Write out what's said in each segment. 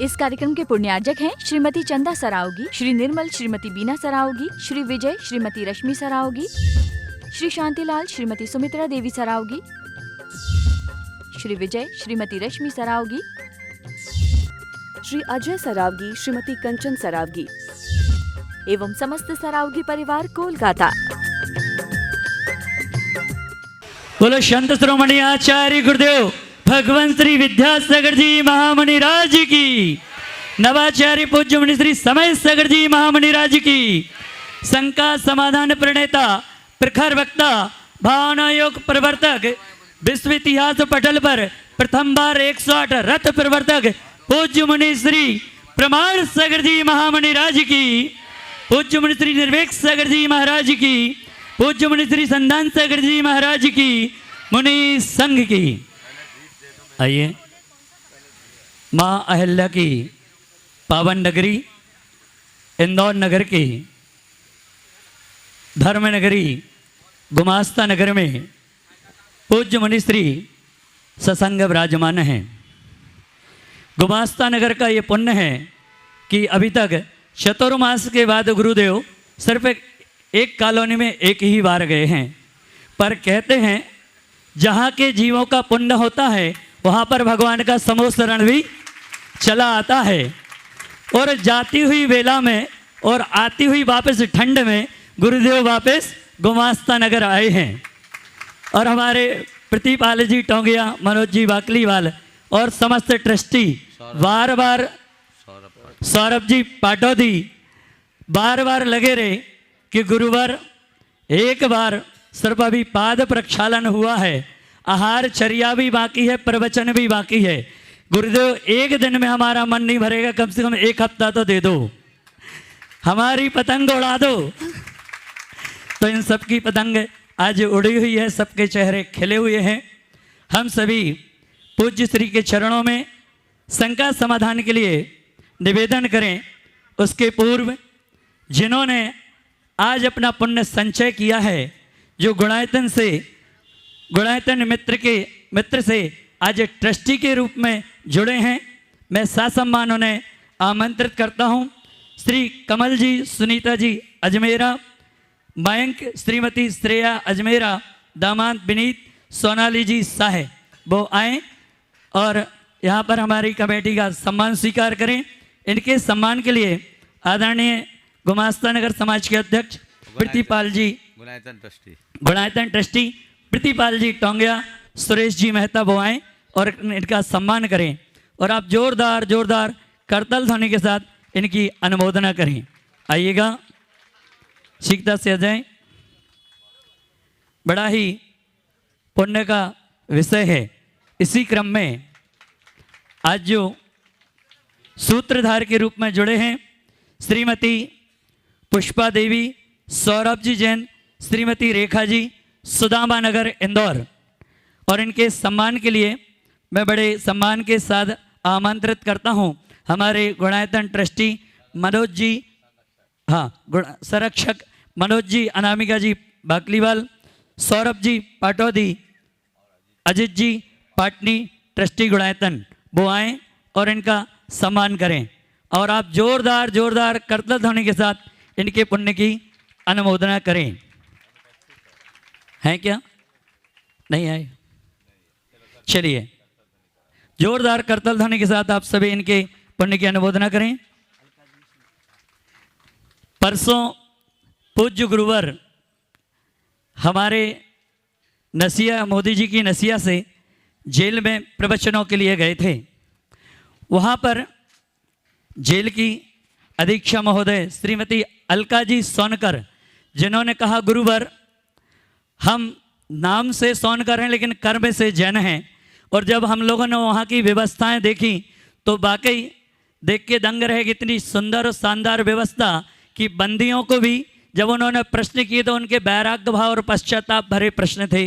इस कार्यक्रम के पुण्यार्जक हैं श्रीमती चंदा सरावगी, श्री निर्मल श्रीमती बीना सरावगी, श्री विजय श्रीमती रश्मि सरावगी, श्री शांतिलाल श्रीमती सुमित्रा देवी सरावगी, श्री विजय श्रीमती रश्मि सरावगी, श्री अजय सरावगी, श्रीमती कंचन सरावगी एवं समस्त सरावगी परिवार कोलकाता। बोलो संत शिरोमणि आचार्य गुरुदेव भगवान श्री विद्यासागर जी महामणि राज की, नवाचार्य पूज्य मुनि श्री समय सागर जी महामणि राज की, शंका समाधान प्रणेता प्रखर वक्ता भावना योग प्रवर्तक, विश्व इतिहास पटल पर प्रथम बार 108 रथ प्रवर्तक पूज्य मुनि श्री प्रमाण सागर जी महामणि राज की, पूज्य मुनि श्री निर्वेक सागर जी महाराज की, पूज्य मुनि श्री संधान सागर जी महाराज की, मुनि संघ की। आइए माँ अहिल्या की पावन नगरी इंदौर नगर की धर्म नगरी गुमास्ता नगर में पूज्य मुनि श्री सत्संग विराजमान हैं। गुमास्ता नगर का ये पुण्य है कि अभी तक चतुर्मास के बाद गुरुदेव सिर्फ एक कॉलोनी में एक ही बार गए हैं, पर कहते हैं जहाँ के जीवों का पुण्य होता है वहाँ पर भगवान का समोसरण भी चला आता है। और जाती हुई बेला में और आती हुई वापस ठंड में गुरुदेव वापस गुमास्ता नगर आए हैं। और हमारे प्रतिपाल जी टोंगिया, मनोज जी बाकलीवाल और समस्त ट्रस्टी बार बार, सौरभ जी पाटौदी बार बार लगे रहे कि गुरुवार एक बार सिर्फ अभी पाद प्रक्षालन हुआ है, आहार चर्या भी बाकी है, प्रवचन भी बाकी है। गुरुदेव एक दिन में हमारा मन नहीं भरेगा, कम से कम एक हफ्ता तो दे दो, हमारी पतंग उड़ा दो। तो इन सबकी पतंग आज उड़ी हुई है, सबके चेहरे खिले हुए हैं। हम सभी पूज्य श्री के चरणों में शंका समाधान के लिए निवेदन करें। उसके पूर्व जिन्होंने आज अपना पुण्य संचय किया है, जो गुणायतन मित्र से आज ट्रस्टी के रूप में जुड़े हैं, मैं ससम्मान उन्हें आमंत्रित करता हूं। श्री कमल जी, सुनीता जी अजमेरा, मयंक श्रीमती श्रेया अजमेरा, दामाद विनीत, सोनाली जी साहे, वो आए और यहाँ पर हमारी कमेटी का सम्मान स्वीकार करें। इनके सम्मान के लिए आदरणीय गुमास्ता नगर समाज के अध्यक्ष प्रतिपाल जी, गुणायतन ट्रस्टी प्रतिपाल जी टोंगिया, सुरेश जी मेहता वो आए और इनका सम्मान करें। और आप जोरदार जोरदार करतल ध्वनि के साथ इनकी अनुमोदना करें। आइएगा, शीघ्रता से आ जाएं। बड़ा ही पुण्य का विषय है। इसी क्रम में आज जो सूत्रधार के रूप में जुड़े हैं श्रीमती पुष्पा देवी, सौरभ जी जैन, श्रीमती रेखा जी, सुदामा नगर इंदौर, और इनके सम्मान के लिए मैं बड़े सम्मान के साथ आमंत्रित करता हूं हमारे गुणायतन ट्रस्टी मनोज जी, संरक्षक मनोज जी, अनामिका जी बाकलीवाल, सौरभ जी पाटौदी, अजित जी पाटनी, ट्रस्टी गुणायतन, वो आएँ और इनका सम्मान करें। और आप जोरदार जोरदार करतल ध्वनि के साथ इनके पुण्य की अनुमोदना करें। हैं क्या? नहीं आए? चलिए, जोरदार करतल ध्वनि के साथ आप सभी इनके पुण्य की अनुमोदना करें। परसों पूज्य गुरुवर हमारे नसिया, मोदी जी की नसिया से जेल में प्रवचनों के लिए गए थे। वहाँ पर जेल की अधीक्षा महोदय श्रीमती अलका जी सोनकर, जिन्होंने कहा गुरुवर हम नाम से सोनकर हैं लेकिन कर्म से जैन हैं। और जब हम लोगों ने वहाँ की व्यवस्थाएं देखी तो वाकई देख के दंग रहे, कितनी सुंदर और शानदार व्यवस्था कि बंदियों को भी जब उन्होंने प्रश्न किए तो उनके वैराग्य भाव और पश्चाताप भरे प्रश्न थे।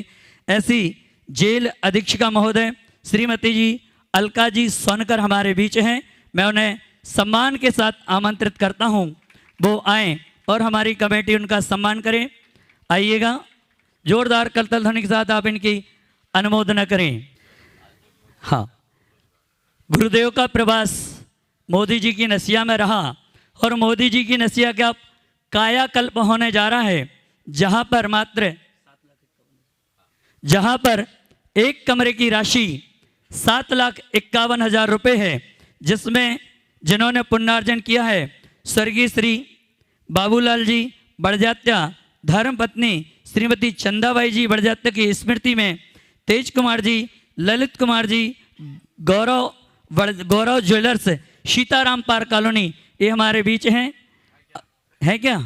ऐसी जेल अधीक्षिका महोदय श्रीमती जी अलका जी सोनकर हमारे बीच हैं। मैं उन्हें सम्मान के साथ आमंत्रित करता हूं, वो आएँ और हमारी कमेटी उनका सम्मान करें। आइएगा, जोरदार करतल ध्वनि के साथ आप इनकी अनुमोदना करें। हाँ, गुरुदेव का प्रवास मोदी जी की नसिया में रहा और मोदी जी की नसिया का कायाकल्प होने जा रहा है, जहां पर एक कमरे की राशि 7,51,000 रुपये है, जिसमें जिन्होंने पुण्यार्जन किया है स्वर्गीय श्री बाबूलाल जी बड़जात्या, धर्मपत्नी श्रीमती चंदाबाई जी बड़जात्या की स्मृति में तेज कुमार जी, ललित कुमार जी, गौरव ज्वेलर्स, सीताराम पार्क कॉलोनी, ये हमारे बीच हैं। है क्या?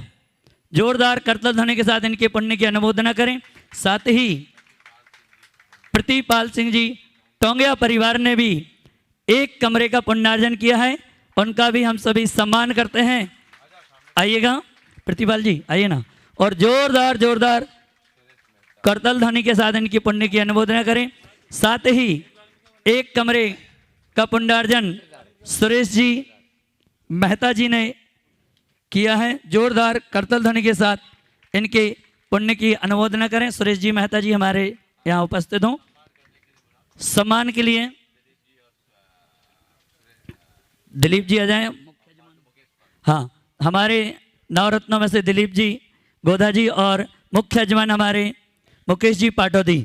जोरदार करतल ध्वनि के साथ इनके पुण्य की अनुमोदना करें। साथ ही प्रतिपाल सिंह जी टोंगिया परिवार ने भी एक कमरे का पुण्यार्जन किया है, उनका भी हम सभी सम्मान करते हैं। आइएगा प्रतिपाल जी, आइए ना, और जोरदार करतल ध्वनि के साथ इनकी पुण्य की अनुमोदना करें। साथ ही एक कमरे का पुण्यार्जन सुरेश जी मेहता जी ने किया है, जोरदार करतल ध्वनि के साथ इनके पुण्य की अनुमोदना करें। सुरेश जी मेहता जी हमारे यहाँ उपस्थित हों। सम्मान के लिए दिलीप जी आ जाएं। हाँ, हमारे नवरत्नों में से दिलीप जी, गोधा जी और मुख्य यजमान हमारे मुकेश जी पाटौदी,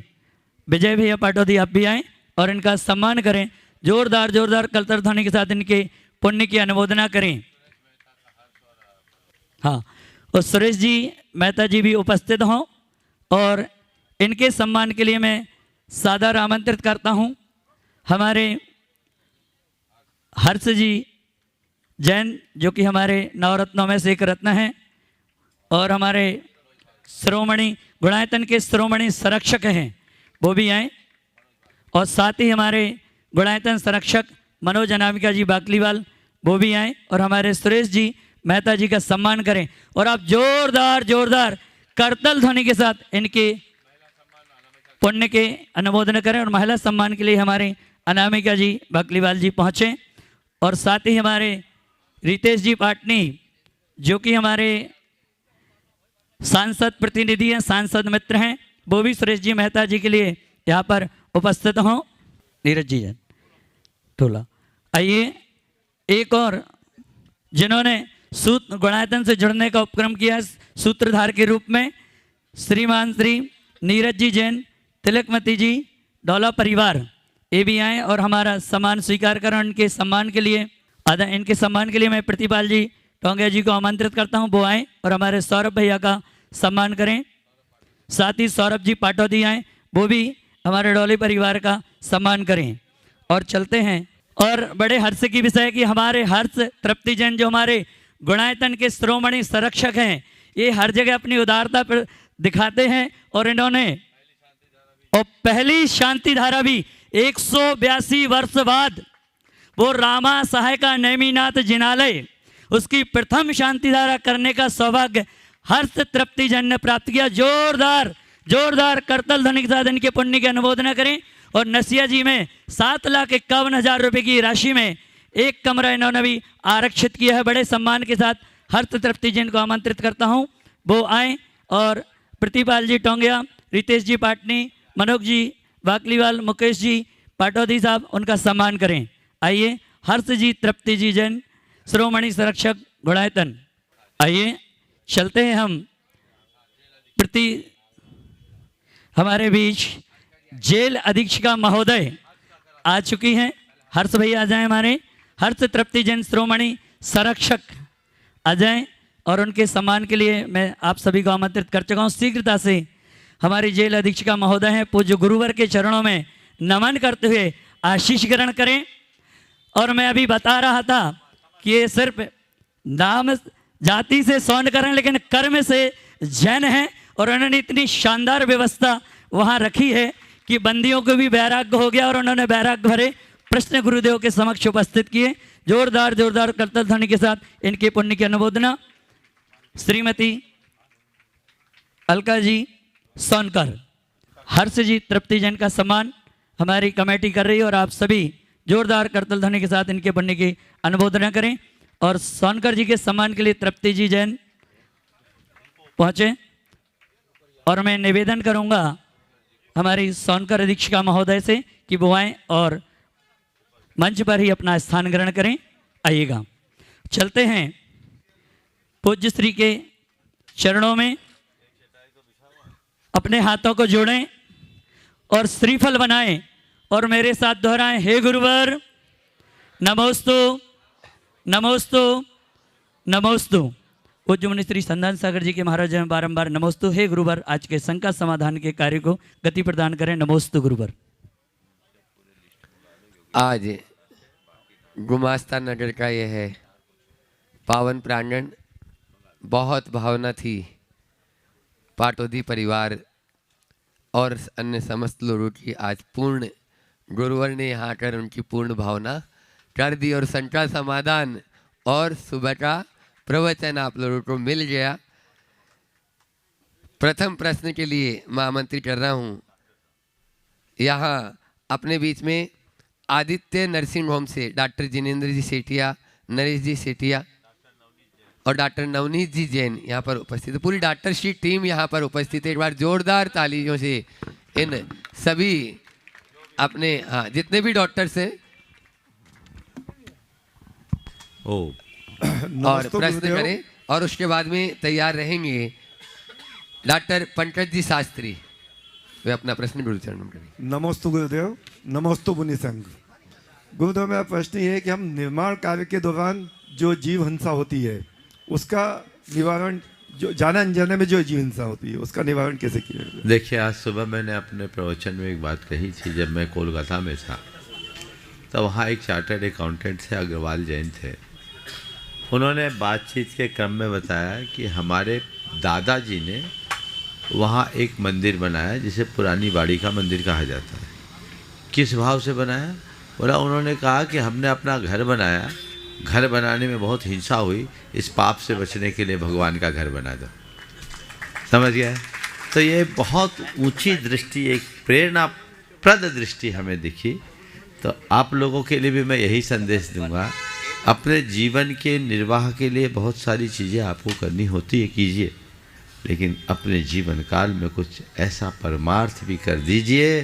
विजय भैया पाटौदी, आप भी आएँ और इनका सम्मान करें। जोरदार करतल ध्वनि के साथ इनके पुण्य की अनुमोदना करें। हाँ, और सुरेश जी मेहता जी भी उपस्थित हों और इनके सम्मान के लिए मैं सादर आमंत्रित करता हूँ हमारे हर्ष जी जैन, जो कि हमारे नवरत्नों में से एक रत्न हैं और हमारे श्रोमणी गुणायतन के श्रोमणी संरक्षक हैं, वो भी आए। और साथ ही हमारे गुणायतन संरक्षक मनोज अनामिका जी बाकलीवाल, वो भी आए और हमारे सुरेश जी मेहता जी का सम्मान करें। और आप जोरदार करतल ध्वनि के साथ इनके पुण्य के अनुमोदन करें। और महिला सम्मान के लिए हमारे अनामिका जी बाकलीवाल जी पहुँचे और साथ ही हमारे रितेश जी पाटनी, जो कि हमारे सांसद प्रतिनिधि हैं, सांसद मित्र हैं, वो भी सुरेश जी मेहता जी के लिए यहाँ पर उपस्थित हों। नीरज जी टोला, आइए। एक और जिन्होंने गुणायतन से जुड़ने का उपक्रम किया सूत्रधार के रूप में, श्रीमान श्री नीरज जी जैन, तिलकमती जी, डोला परिवार, ये भी आए और हमारा सम्मान स्वीकार करें। उनके सम्मान के लिए मैं प्रतिपाल जी टोंगिया जी को आमंत्रित करता हूँ, वो आए और हमारे सौरभ भैया का सम्मान करें। साथ ही सौरभ जी पाटौदी आए, वो भी हमारे डोली परिवार का सम्मान करें। और चलते हैं, और बड़े हर्ष की विषय कि हमारे हर्ष तृप्ति जैन, जो हमारे गुणायतन के श्रोमणी संरक्षक हैं, ये हर जगह अपनी उदारता पर दिखाते हैं और इन्होंने और पहली शांति धारा भी 182 वर्ष बाद वो रामा सहायका नेमिनाथ जिनालय, उसकी प्रथम शांति धारा करने का सौभाग्य हर्ष तृप्ति जैन ने प्राप्त किया। जोरदार करतल ध्वनि के साथ इनके पुण्य की अनुमोदना करें। और नसिया जी में 7,51,000 रुपये की राशि में एक कमरा इन्होंने भी आरक्षित किया है। बड़े सम्मान के साथ हर्ष तृप्ति जैन को आमंत्रित करता हूँ, वो आए और प्रतिपाल जी टोंगिया, रितेश जी पाटनी, मनोज जी बाकलीवाल, मुकेश जी पाटौदी साहब, उनका सम्मान करें। आइए, हर्ष जी तृप्ति जी जैन, श्रोमणी संरक्षक गुणायतन। आइए चलते हैं हम हमारे बीच जेल अधीक्षिका महोदय आ चुकी हैं। हर्ष भैया आ जाएं, हमारे हर्ष तृप्ति जैन श्रोमणी संरक्षक आ जाएं और उनके सम्मान के लिए मैं आप सभी को आमंत्रित कर चुका हूँ। शीघ्रता से हमारी जेल अधीक्षिका महोदय हैं, पूज्य गुरुवर के चरणों में नमन करते हुए आशीष ग्रहण करें। और मैं अभी बता रहा था कि ये सिर्फ नाम जाति से सोनकर हैं, लेकिन कर्म से जैन हैं और उन्होंने इतनी शानदार व्यवस्था वहाँ रखी है कि बंदियों को भी वैराग्य हो गया और उन्होंने वैराग्य भरे प्रश्न गुरुदेव के समक्ष उपस्थित किए। जोरदार करतल ध्वनि के साथ इनके पुण्य की अनुमोदना। श्रीमती अलका जी सोनकर, हर्ष जी तृप्ति जैन का सम्मान हमारी कमेटी कर रही है और आप सभी जोरदार करतल ध्वनि के साथ इनके पुण्य की अनुमोदना करें। और सोनकर जी के सम्मान के लिए तृप्ति जी जैन पहुँचे और मैं निवेदन करूँगा हमारी सोनकर अधीक्षिका महोदय से कि वो आएँ और मंच पर ही अपना स्थान ग्रहण करें। आइएगा। चलते हैं पूज्य श्री के चरणों में, अपने हाथों को जोड़ें और श्रीफल बनाएं और मेरे साथ दोहराएं, हे गुरुवर नमोस्तु नमोस्तु नमोस्तु। पूज्य मुनि श्री संधान सागर जी के महाराज में बारंबार नमोस्तु। हे गुरुवर, आज के शंका समाधान के कार्य को गति प्रदान करें। नमोस्तु गुरुवर। आज गुमास्ता नगर का यह है पावन प्रांगण, बहुत भावना थी पाटोदी परिवार और अन्य समस्त लोगों की। आज पूर्ण गुरुवर ने यहाँ आकर उनकी पूर्ण भावना कर दी और शंका समाधान और सुबह का प्रवचन आप लोगों को मिल गया। प्रथम प्रश्न के लिए मैं आमंत्रित कर रहा हूँ यहाँ अपने बीच में आदित्य नर्सिंग होम से डॉक्टर जिनेंद्र जी सेठिया, नरेश जी सेठिया और डॉक्टर नवनीत जी जैन यहाँ पर उपस्थित है। पूरी डॉक्टर शी टीम यहाँ पर उपस्थित है। एक बार जोरदार तालियों से इन सभी अपने जितने भी डॉक्टर्स हैं और प्रश्न करें और उसके बाद में तैयार रहेंगे डॉक्टर पंकज जी शास्त्री, वे अपना प्रश्न गुरुचरण में करें। नमोस्तु गुरुदेव, नमोस्तु मुनि संघ। गुरुदेव, मेरा प्रश्न ये है कि हम निर्माण कार्य के दौरान जो जीव हिंसा होती है उसका निवारण, जो जाने अनजाने में जो जीव हिंसा होती है उसका निवारण कैसे किया जाए? देखिए, आज सुबह मैंने अपने प्रवचन में एक बात कही थी। जब मैं कोलकाता में था तो वहाँ एक चार्टर्ड अकाउंटेंट थे, अग्रवाल जैन थे। उन्होंने बातचीत के क्रम में बताया कि हमारे दादाजी ने वहाँ एक मंदिर बनाया जिसे पुरानी बाड़ी का मंदिर कहा जाता है। किस भाव से बनाया? बोला, उन्होंने कहा कि हमने अपना घर बनाया, घर बनाने में बहुत हिंसा हुई, इस पाप से बचने के लिए भगवान का घर बना दो। समझ गए? तो ये बहुत ऊंची दृष्टि, एक प्रेरणाप्रद दृष्टि हमें दिखी। तो आप लोगों के लिए भी मैं यही संदेश दूंगा, अपने जीवन के निर्वाह के लिए बहुत सारी चीज़ें आपको करनी होती है, कीजिए, लेकिन अपने जीवन काल में कुछ ऐसा परमार्थ भी कर दीजिए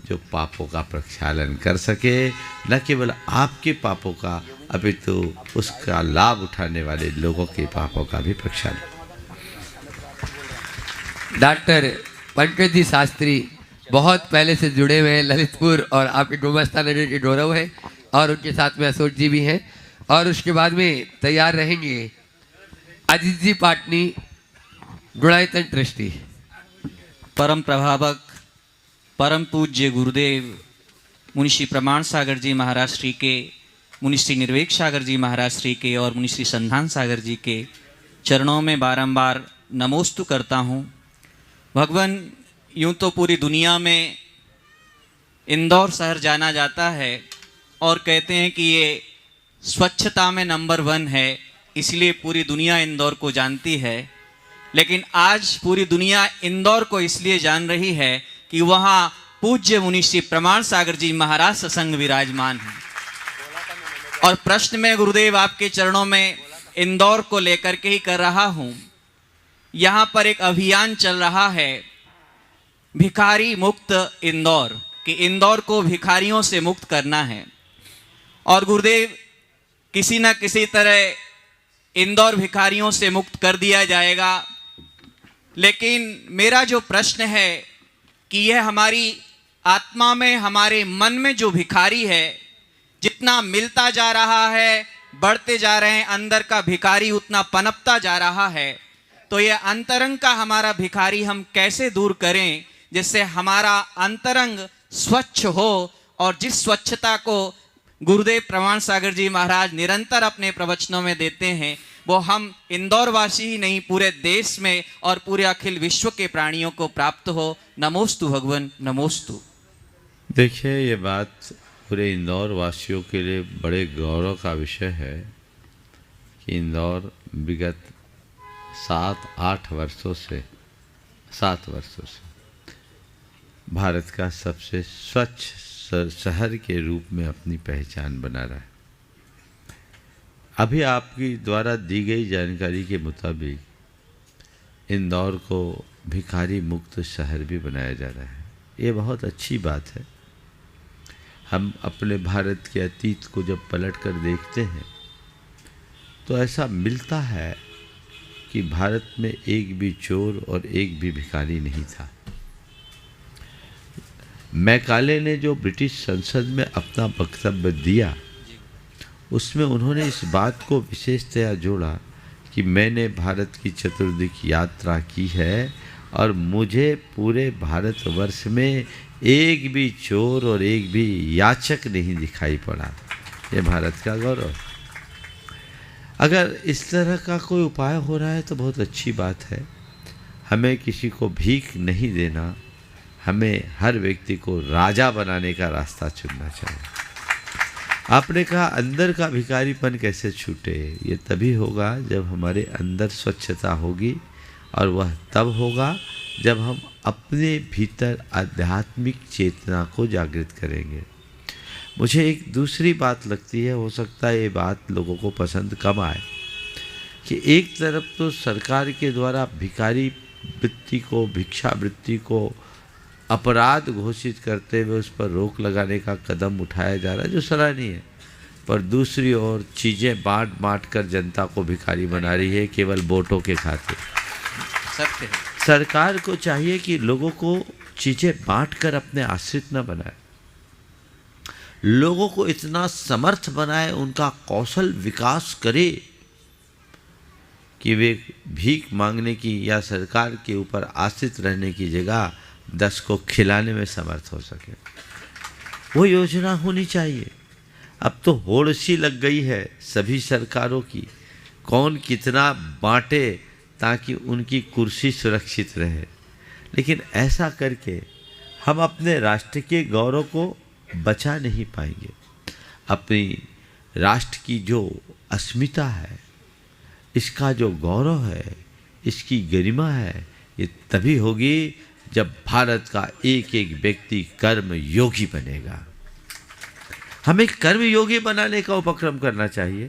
जो पापों का प्रक्षालन कर सके, न केवल आपके पापों का अपितु उसका लाभ उठाने वाले लोगों के पापों का भी प्रक्षालन। डॉक्टर पंकज जी शास्त्री बहुत पहले से जुड़े हुए हैं ललितपुर और आपके गुमास्ता नगर के गौरव है और उनके साथ में अशोक जी भी हैं। और उसके बाद में तैयार रहेंगे अजीत जी पाटनी, गुणायतन ट्रस्टी। परम प्रभावक परम पूज्य गुरुदेव मुनि श्री प्रमाण सागर जी महाराज श्री के, मुनि श्री निर्वेक सागर जी महाराज श्री के और मुनि श्री संधान सागर जी के चरणों में बारंबार नमोस्तु करता हूँ। भगवान, यूँ तो पूरी दुनिया में इंदौर शहर जाना जाता है और कहते हैं कि ये स्वच्छता में नंबर 1 है, इसलिए पूरी दुनिया इंदौर को जानती है। लेकिन आज पूरी दुनिया इंदौर को इसलिए जान रही है कि वहाँ पूज्य मुनि श्री प्रमाण सागर जी महाराज सत्संग विराजमान हैं। और प्रश्न में गुरुदेव आपके चरणों में इंदौर को लेकर के ही कर रहा हूँ। यहाँ पर एक अभियान चल रहा है भिखारी मुक्त इंदौर, कि इंदौर को भिखारियों से मुक्त करना है। और गुरुदेव, किसी न किसी तरह इंदौर भिखारियों से मुक्त कर दिया जाएगा। लेकिन मेरा जो प्रश्न है कि यह हमारी आत्मा में, हमारे मन में जो भिखारी है, जितना मिलता जा रहा है, बढ़ते जा रहे हैं अंदर का भिखारी, उतना पनपता जा रहा है। तो यह अंतरंग का हमारा भिखारी हम कैसे दूर करें जिससे हमारा अंतरंग स्वच्छ हो, और जिस स्वच्छता को गुरुदेव प्रमाण सागर जी महाराज निरंतर अपने प्रवचनों में देते हैं, वो हम इंदौर वासी ही नहीं, पूरे देश में और पूरे अखिल विश्व के प्राणियों को प्राप्त हो। नमोस्तु भगवान, नमोस्तु। देखिए, ये बात पूरे इंदौर वासियों के लिए बड़े गौरव का विषय है कि इंदौर विगत 7 वर्षों से भारत का सबसे स्वच्छ शहर के रूप में अपनी पहचान बना रहा है। अभी आपकी द्वारा दी गई जानकारी के मुताबिक इंदौर को भिखारी मुक्त शहर भी बनाया जा रहा है। ये बहुत अच्छी बात है। हम अपने भारत के अतीत को जब पलट कर देखते हैं तो ऐसा मिलता है कि भारत में एक भी चोर और एक भी भिखारी नहीं था। मैकाले ने जो ब्रिटिश संसद में अपना वक्तव्य दिया, उसमें उन्होंने इस बात को विशेषतया जोड़ा कि मैंने भारत की चतुर्दिक यात्रा की है और मुझे पूरे भारतवर्ष में एक भी चोर और एक भी याचक नहीं दिखाई पड़ा। ये भारत का गौरव। अगर इस तरह का कोई उपाय हो रहा है तो बहुत अच्छी बात है। हमें किसी को भीख नहीं देना, हमें हर व्यक्ति को राजा बनाने का रास्ता चुनना चाहिए। आपने कहा अंदर का भिखारीपन कैसे छूटे? ये तभी होगा जब हमारे अंदर स्वच्छता होगी, और वह तब होगा जब हम अपने भीतर आध्यात्मिक चेतना को जागृत करेंगे। मुझे एक दूसरी बात लगती है, हो सकता है ये बात लोगों को पसंद कम आए, कि एक तरफ तो सरकार के द्वारा भिखारी वृत्ति को, भिक्षा वृत्ति को अपराध घोषित करते हुए उस पर रोक लगाने का कदम उठाया जा रहा है, जो सराहनीय है, पर दूसरी ओर चीज़ें बांट बांट कर जनता को भिखारी बना रही है केवल वोटों के खातिर। सत्य है। सरकार को चाहिए कि लोगों को चीज़ें बांट कर अपने आश्रित न बनाए, लोगों को इतना समर्थ बनाए, उनका कौशल विकास करे कि वे भीख मांगने की या सरकार के ऊपर आश्रित रहने की जगह 10 को खिलाने में समर्थ हो सके। वो योजना होनी चाहिए। अब तो होड़ सी लग गई है सभी सरकारों की, कौन कितना बांटे ताकि उनकी कुर्सी सुरक्षित रहे। लेकिन ऐसा करके हम अपने राष्ट्र के गौरव को बचा नहीं पाएंगे। अपनी राष्ट्र की जो अस्मिता है, इसका जो गौरव है, इसकी गरिमा है, ये तभी होगी जब भारत का एक एक व्यक्ति कर्म योगी बनेगा। हमें कर्म योगी बनाने का उपक्रम करना चाहिए,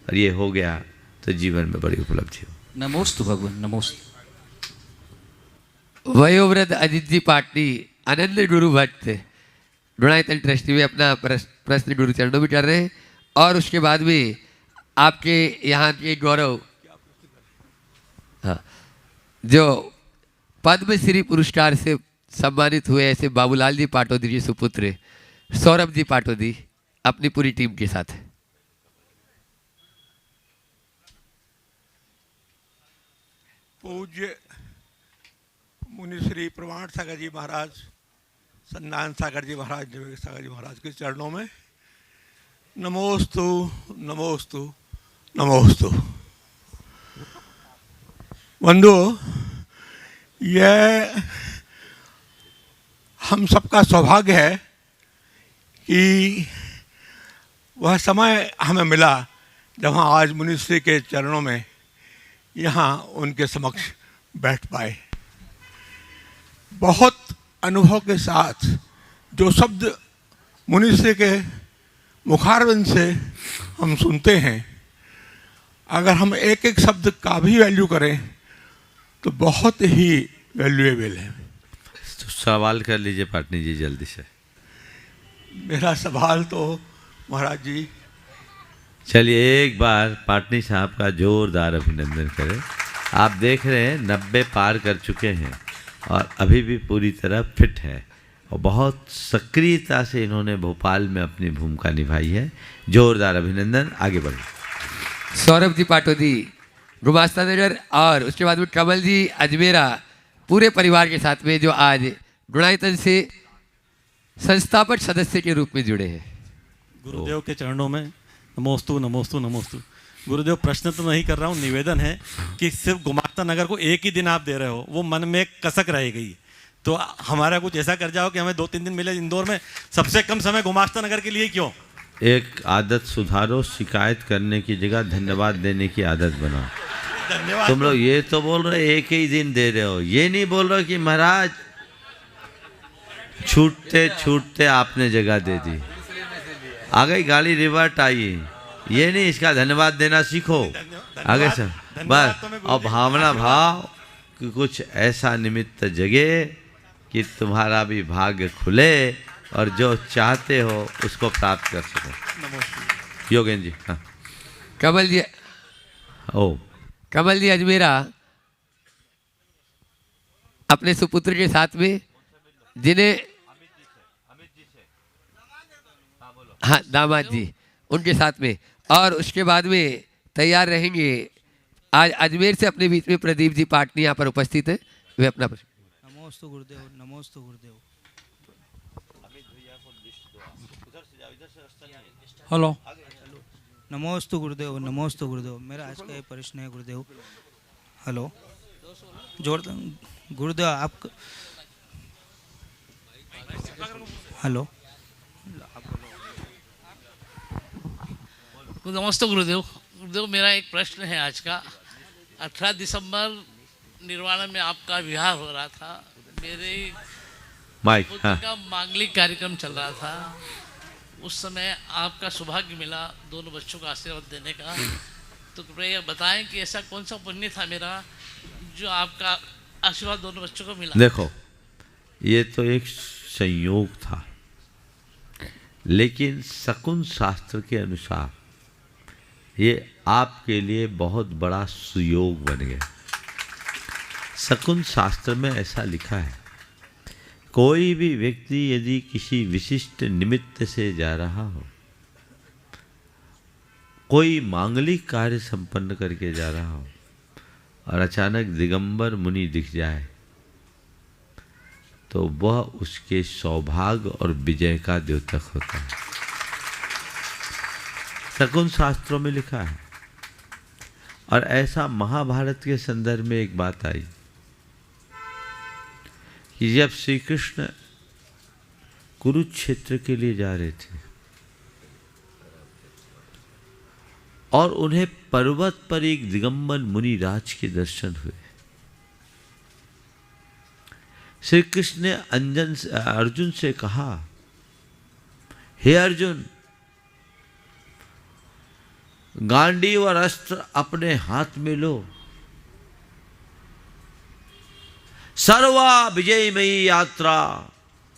और ये हो गया तो जीवन में बड़ी उपलब्धि हो। नमोस्तु भगवान, नमोस्तु। वयोवृद्ध अजित जी पाटनी अनन्य गुरु भक्त गुणायतन ट्रस्टी में अपना प्रश्न गुरु चरणों में कर रहे हैं, और उसके बाद भी आपके यहाँ के गौरव, हाँ, जो पद्मश्री पुरस्कार से सम्मानित हुए ऐसे बाबूलाल जी पाटोदी जी सुपुत्र सौरभ जी पाटोदी अपनी पूरी टीम के साथ। पूज्य मुनिश्री प्रमाण सागर जी महाराज, संधान सागर जी महाराज, विवेक सागर जी महाराज के चरणों में नमोस्तु नमोस्तु नमोस्तु। बंधु, यह हम सबका सौभाग्य है कि वह समय हमें मिला जब हम आज मुनिश्री के चरणों में यहाँ उनके समक्ष बैठ पाए। बहुत अनुभव के साथ जो शब्द मुनिश्री के मुखारविंद से हम सुनते हैं, अगर हम एक एक शब्द का भी वैल्यू करें तो बहुत ही वैल्यूएबल है। तो सवाल कर लीजिए पाटनी जी जल्दी से। मेरा सवाल तो महाराज जी, चलिए एक बार पाटनी साहब का जोरदार अभिनंदन करें। आप देख रहे हैं 90 पार कर चुके हैं और अभी भी पूरी तरह फिट है, और बहुत सक्रियता से इन्होंने भोपाल में अपनी भूमिका निभाई है। जोरदार अभिनंदन, आगे बढ़िए। सौरभ जी पाटोदी गुमास्ता नगर, और उसके बाद में कमल जी अजमेरा पूरे परिवार के साथ में, जो आज गुणायतन से संस्थापक सदस्य के रूप में जुड़े हैं। गुरुदेव के चरणों में नमोस्तु नमोस्तु नमोस्तु। गुरुदेव, प्रश्न तो नहीं कर रहा हूँ, निवेदन है कि सिर्फ गुमास्ता नगर को एक ही दिन आप दे रहे हो, वो मन में कसक रह गई, तो हमारा कुछ ऐसा कर जाओ कि हमें 2-3 दिन मिले इंदौर में, सबसे कम समय गुमास्ता नगर के लिए क्यों? एक आदत सुधारो, शिकायत करने की जगह धन्यवाद देने की आदत बनाओ। धन्यवाद। तुम लोग ये तो बोल रहे एक ही दिन दे रहे हो, ये नहीं बोल रहे कि महाराज छूटते छूटते आपने जगह दे दी, आ गई गाड़ी रिवर्ट आई, ये नहीं, इसका धन्यवाद देना सीखो आगे से बस। और भावना भाव कि कुछ ऐसा निमित्त जगे कि तुम्हारा भी भाग्य खुले और जो चाहते हो उसको प्राप्त कर सको। योगेंद्र जी। हाँ, कमल जी ओ कमल जी अजमेरा अपने सुपुत्र के साथ में, जिन्हें हाँ दामाद जी उनके साथ में, और उसके बाद में तैयार रहेंगे आज अजमेर से अपने बीच में प्रदीप जी पाटनी यहाँ पर उपस्थित है। वे अपना नमोस्तु गुरुदेव, नमोस्तु गुरुदेव। हेलो, नमोस्तु गुरुदेव, नमोस्तु गुरुदेव। मेरा आज का ये प्रश्न है गुरुदेव। हेलो, जोरदार गुरुदेव आप। हेलो, नमस्ते गुरुदेव। गुरुदेव मेरा एक प्रश्न है आज का। 18 दिसंबर निर्वाणा में आपका विवाह हो रहा था। मेरे माइक पुत्र का मांगलिक कार्यक्रम चल रहा था। उस समय आपका सौभाग्य मिला दोनों बच्चों का आशीर्वाद देने का। तो कृपया बताएं कि ऐसा कौन सा पुण्य था मेरा जो आपका आशीर्वाद दोनों बच्चों को मिला। देखो, ये तो एक संयोग था, लेकिन शकुन शास्त्र के अनुसार ये आपके लिए बहुत बड़ा सुयोग बन गया। शकुन शास्त्र में ऐसा लिखा है, कोई भी व्यक्ति यदि किसी विशिष्ट निमित्त से जा रहा हो, कोई मांगलिक कार्य संपन्न करके जा रहा हो और अचानक दिगंबर मुनि दिख जाए, तो वह उसके सौभाग्य और विजय का द्योतक होता है। शकुन शास्त्रों में लिखा है। और ऐसा महाभारत के संदर्भ में एक बात आई कि जब श्री कृष्ण कुरुक्षेत्र के लिए जा रहे थे और उन्हें पर्वत पर एक दिगंबर मुनि राज के दर्शन हुए, श्री कृष्ण ने अर्जुन से कहा, हे अर्जुन, गांडीव और अस्त्र अपने हाथ में लो, सर्वा विजयमयी यात्रा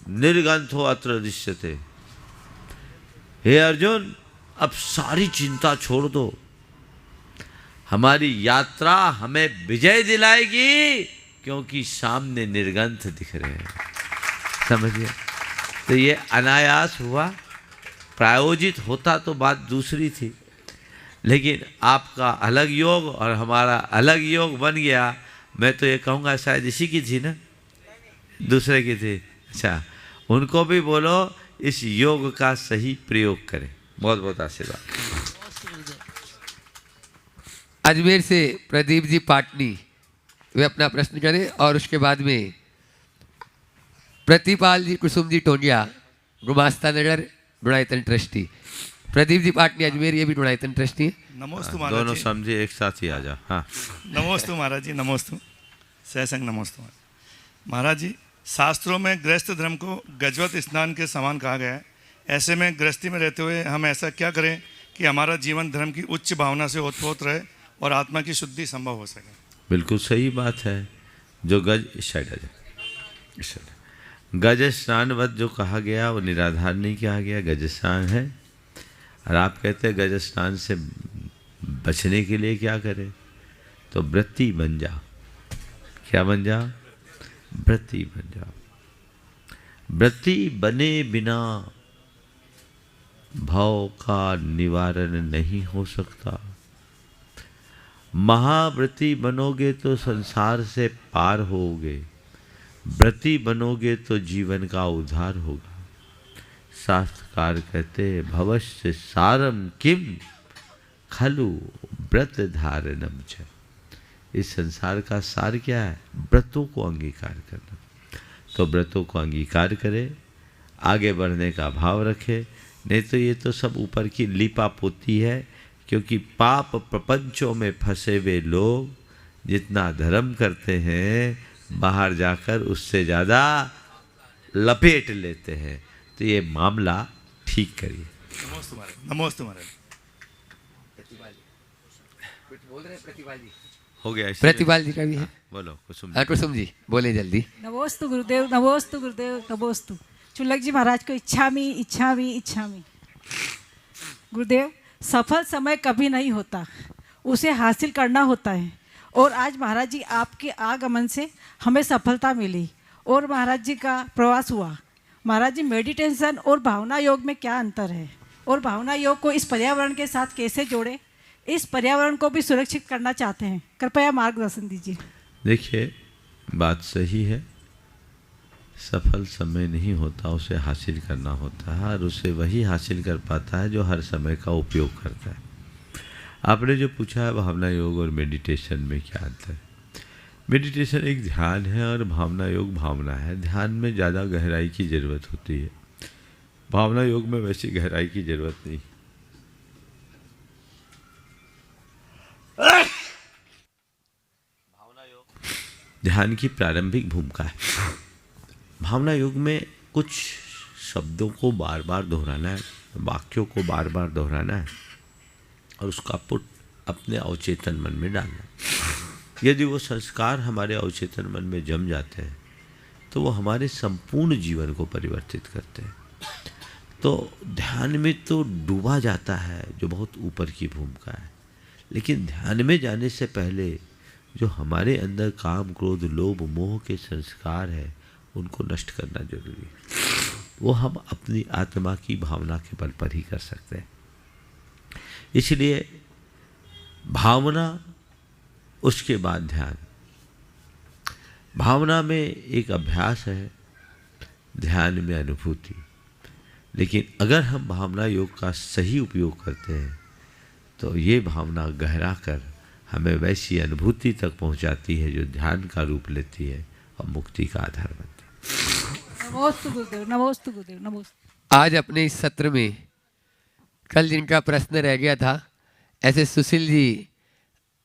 निर्गंथो अत्र दृश्यते। हे अर्जुन, अब सारी चिंता छोड़ दो, हमारी यात्रा हमें विजय दिलाएगी, क्योंकि सामने निर्गंथ दिख रहे हैं। समझिए, तो ये अनायास हुआ। प्रायोजित होता तो बात दूसरी थी, लेकिन आपका अलग योग और हमारा अलग योग बन गया। मैं तो ये कहूँगा शायद इसी की थी ना, दूसरे की थी। अच्छा, उनको भी बोलो इस योग का सही प्रयोग करें। बहुत बहुत आशीर्वाद। अजमेर से प्रदीप जी पाटनी वे अपना प्रश्न करें, और उसके बाद में प्रतिपाल जी कुसुम जी टोंडिया गुमास्ता नगर गुणायतन ट्रस्टी। प्रदीप जी पाटनी अजमेर, ये भी गुणायतन ट्रस्टी है। नमोस्तु महाराज दोनों जी। समझे एक साथ ही आ जा। हाँ, नमोस्तु महाराज जी, नमोस्तु सहसंग नमोस्तु महाराज जी। शास्त्रों में गृहस्थ धर्म को गजवत स्नान के समान कहा गया है। ऐसे में गृहस्थी में रहते हुए हम ऐसा क्या करें कि हमारा जीवन धर्म की उच्च भावना से ओतप्रोत रहे और आत्मा की शुद्धि संभव हो सके। बिल्कुल सही बात है। जो गज इस साइड आ जाए, गज स्नानवत जो कहा गया वो निराधार नहीं कहा गया, गज स्नान है। और आप कहते हैं गज स्नान से बचने के लिए क्या करें, तो व्रती बन जाओ। क्या बन जाओ? व्रती बन जाओ। व्रती बने बिना भाव का निवारण नहीं हो सकता। महाव्रती बनोगे तो संसार से पार होगे, व्रती बनोगे तो जीवन का उद्धार होगा। शास्त्रकार कहते हैं, भवस्य सारम किम खलु व्रत धारणम च। इस संसार का सार क्या है? व्रतों को अंगीकार करना। तो व्रतों को अंगीकार करे, आगे बढ़ने का भाव रखे, नहीं तो ये तो सब ऊपर की लीपा पोती है। क्योंकि पाप प्रपंचों में फंसे हुए लोग जितना धर्म करते हैं, बाहर जाकर उससे ज़्यादा लपेट लेते हैं। तो ये मामला ठीक करिए। नमोस्तु महाराज, नमोस्तु महाराज। हो गया? प्रतिपाल जी का भी है। बोलो कुसुम। कुसुम जी बोले जल्दी। नमोस्तु गुरुदेव, नमोस्तु गुरुदेव, नमोस्तु। चुल्लक जी महाराज को इच्छामी इच्छामी इच्छामी। गुरुदेव, सफल समय कभी नहीं होता, उसे हासिल करना होता है। और आज महाराज जी आपके आगमन से हमें सफलता मिली और महाराज जी का प्रवास हुआ। महाराज जी, मेडिटेशन और भावना योग में क्या अंतर है और भावना योग को इस पर्यावरण के साथ कैसे जोड़े? इस पर्यावरण को भी सुरक्षित करना चाहते हैं, कृपया मार्गदर्शन दीजिए। देखिए, बात सही है। सफल समय नहीं होता, उसे हासिल करना होता है, और उसे वही हासिल कर पाता है जो हर समय का उपयोग करता है। आपने जो पूछा है भावना योग और मेडिटेशन में क्या अंतर है। मेडिटेशन एक ध्यान है और भावना योग भावना है। ध्यान में ज़्यादा गहराई की ज़रूरत होती है, भावना योग में वैसी गहराई की ज़रूरत नहीं। भावना योग ध्यान की प्रारंभिक भूमिका है। भावना योग में कुछ शब्दों को बार बार दोहराना है, वाक्यों को बार बार दोहराना है और उसका पुट अपने अवचेतन मन में डालना है। यदि वो संस्कार हमारे अवचेतन मन में जम जाते हैं तो वो हमारे संपूर्ण जीवन को परिवर्तित करते हैं। तो ध्यान में तो डूबा जाता है, जो बहुत ऊपर की भूमिका है, लेकिन ध्यान में जाने से पहले जो हमारे अंदर काम, क्रोध, लोभ, मोह के संस्कार है उनको नष्ट करना जरूरी है। वो हम अपनी आत्मा की भावना के बल पर ही कर सकते हैं। इसलिए भावना, उसके बाद ध्यान। भावना में एक अभ्यास है, ध्यान में अनुभूति। लेकिन अगर हम भावना योग का सही उपयोग करते हैं तो ये भावना गहरा कर हमें वैसी अनुभूति तक पहुंचाती है जो ध्यान का रूप लेती है और मुक्ति का आधार बनती है। नमोस्तु गुरुदेव, नमोस्तु गुरुदेव, नमोस्तु। आज अपने इस सत्र में कल जिनका प्रश्न रह गया था, ऐसे सुशील जी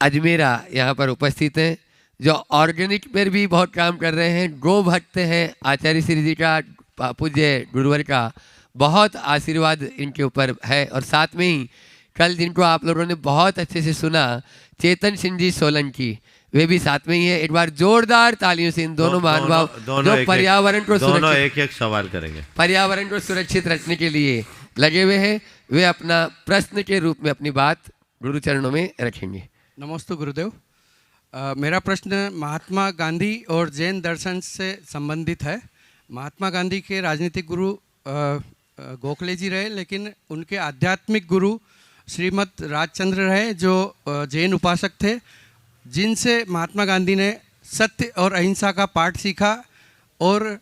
अजमेरा यहाँ पर उपस्थित हैं, जो ऑर्गेनिक पर भी बहुत काम कर रहे हैं, गो भक्त हैं। आचार्य श्री जी का, पूज्य गुरुवर का बहुत आशीर्वाद इनके ऊपर है। और साथ में ही कल जिनको आप लोगों ने बहुत अच्छे से सुना, चेतन सिंह जी सोलंकी, वे भी साथ में ही है। एक बार जोरदार तालियों से इन दोनों महानुभाव जो पर्यावरण को दोनों एक सवाल करेंगे, पर्यावरण को सुरक्षित रखने के लिए लगे हुए हैं, वे अपना प्रश्न के रूप में अपनी बात गुरु चरणों में रखेंगे। नमस्ते गुरुदेव। मेरा प्रश्न महात्मा गांधी और जैन दर्शन से संबंधित है। महात्मा गांधी के राजनीतिक गुरु गोखले जी रहे, लेकिन उनके आध्यात्मिक गुरु श्रीमद राजचंद्र रहे, जो जैन उपासक थे, जिनसे महात्मा गांधी ने सत्य और अहिंसा का पाठ सीखा। और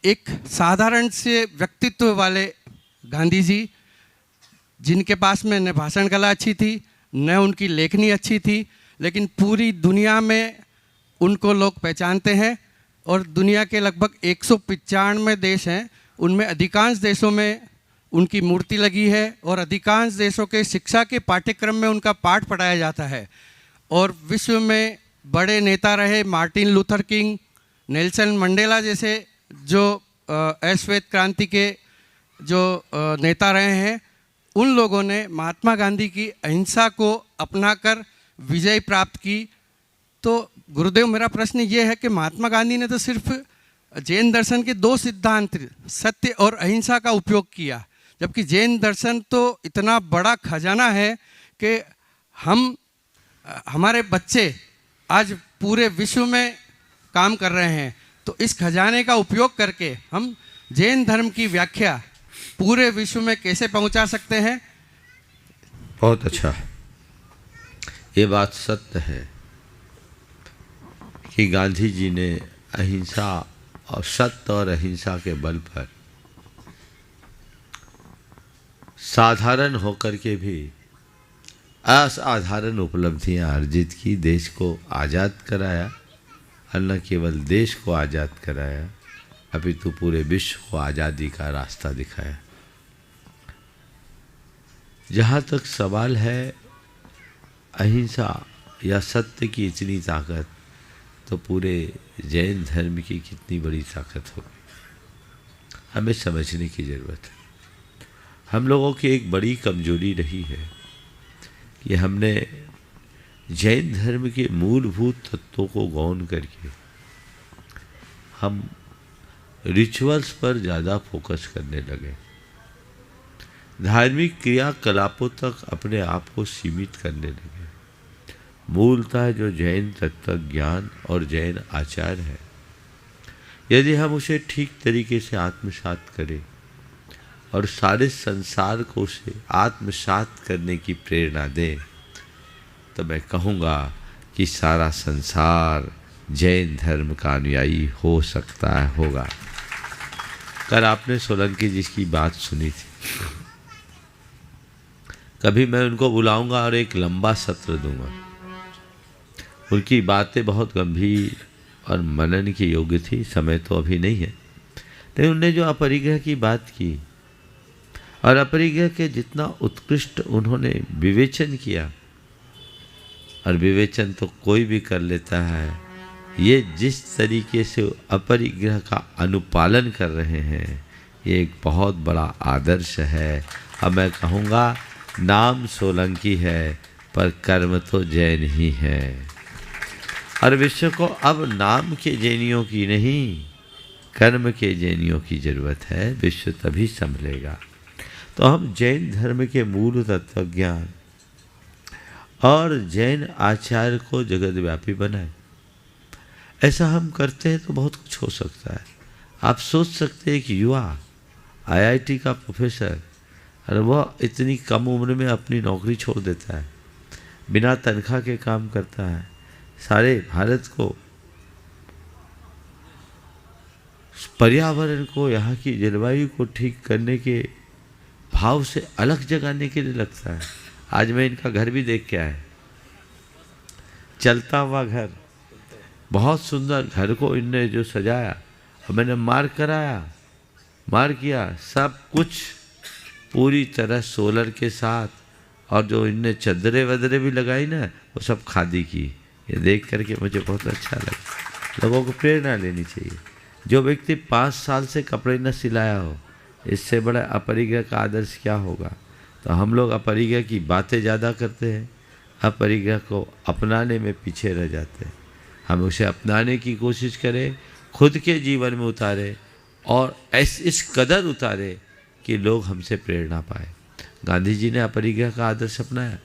एक साधारण से व्यक्तित्व वाले गांधी जी, जिनके पास में न भाषण कला अच्छी थी, न उनकी लेखनी अच्छी थी, लेकिन पूरी दुनिया में उनको लोग पहचानते हैं। और दुनिया के लगभग 195 देश हैं, उनमें अधिकांश देशों में उनकी मूर्ति लगी है और अधिकांश देशों के शिक्षा के पाठ्यक्रम में उनका पाठ पढ़ाया जाता है। और विश्व में बड़े नेता रहे, Martin Luther king, Nelson Mandela जैसे जो श्वेत क्रांति के जो नेता रहे हैं, उन लोगों ने महात्मा गांधी की अहिंसा को अपनाकर विजय प्राप्त की। तो गुरुदेव, मेरा प्रश्न ये है कि महात्मा गांधी ने तो सिर्फ जैन दर्शन के 2 सिद्धांत, सत्य और अहिंसा का उपयोग किया, जबकि जैन दर्शन तो इतना बड़ा खजाना है कि हमारे बच्चे आज पूरे विश्व में काम कर रहे हैं। तो इस खजाने का उपयोग करके हम जैन धर्म की व्याख्या पूरे विश्व में कैसे पहुंचा सकते हैं? बहुत अच्छा। ये बात सत्य है कि गांधी जी ने अहिंसा और सत्य और अहिंसा के बल पर साधारण होकर के भी असाधारण उपलब्धियां अर्जित की, देश को आज़ाद कराया। और न केवल देश को आज़ाद कराया, अपितु पूरे विश्व को आज़ादी का रास्ता दिखाया। जहाँ तक सवाल है अहिंसा या सत्य की इतनी ताकत, तो पूरे जैन धर्म की कितनी बड़ी ताकत होगी, हमें समझने की ज़रूरत है। हम लोगों की एक बड़ी कमजोरी रही है कि हमने जैन धर्म के मूलभूत तत्वों को गौण करके हम रिचुअल्स पर ज़्यादा फोकस करने लगे। धार्मिक क्रियाकलापों तक अपने आप को सीमित करने लगे। मूलतः जो जैन तत्व ज्ञान और जैन आचार है, यदि हम उसे ठीक तरीके से आत्मसात करें और सारे संसार को उसे आत्मसात करने की प्रेरणा दें, तो मैं कहूँगा कि सारा संसार जैन धर्म का अनुयायी हो सकता है, होगा। कल आपने सोलंकी जी की बात सुनी थी। कभी मैं उनको बुलाऊंगा और एक लंबा सत्र दूंगा। उनकी बातें बहुत गंभीर और मनन की योग्य थी। समय तो अभी नहीं है, लेकिन उन्होंने जो अपरिग्रह की बात की और अपरिग्रह के जितना उत्कृष्ट उन्होंने विवेचन किया, और विवेचन तो कोई भी कर लेता है, ये जिस तरीके से अपरिग्रह का अनुपालन कर रहे हैं, ये एक बहुत बड़ा आदर्श है। अब मैं कहूँगा नाम सोलंकी है पर कर्म तो जैन ही है, और विश्व को अब नाम के जैनियों की नहीं, कर्म के जैनियों की ज़रूरत है। विश्व तभी संभलेगा। तो हम जैन धर्म के मूल तत्व ज्ञान और जैन आचार को जगतव्यापी बनाए। ऐसा हम करते हैं तो बहुत कुछ हो सकता है। आप सोच सकते हैं कि युवा आईआईटी का प्रोफेसर, और वह इतनी कम उम्र में अपनी नौकरी छोड़ देता है, बिना तनख्वाह के काम करता है, सारे भारत को, पर्यावरण को, यहाँ की जलवायु को ठीक करने के भाव से अलग जगाने के लिए लगता है। आज मैं इनका घर भी देख के आया, चलता हुआ घर, बहुत सुंदर। घर को इनने जो सजाया, और मैंने मार्क किया, सब कुछ पूरी तरह सोलर के साथ, और जो इनने चद्दरें वदरे भी लगाई ना, वो सब खादी की। ये देख करके मुझे बहुत अच्छा लगा। लोगों को प्रेरणा लेनी चाहिए। जो व्यक्ति 5 साल से कपड़े न सिलाया हो, इससे बड़ा अपरिग्रह का आदर्श क्या होगा। तो हम लोग अपरिग्रह की बातें ज़्यादा करते हैं, अपरिग्रह को अपनाने में पीछे रह जाते हैं। हम उसे अपनाने की कोशिश करें, खुद के जीवन में उतारें, और इस कदर उतारें कि लोग हमसे प्रेरणा पाए। गांधी जी ने अपरिग्रह का आदर्श अपनाया।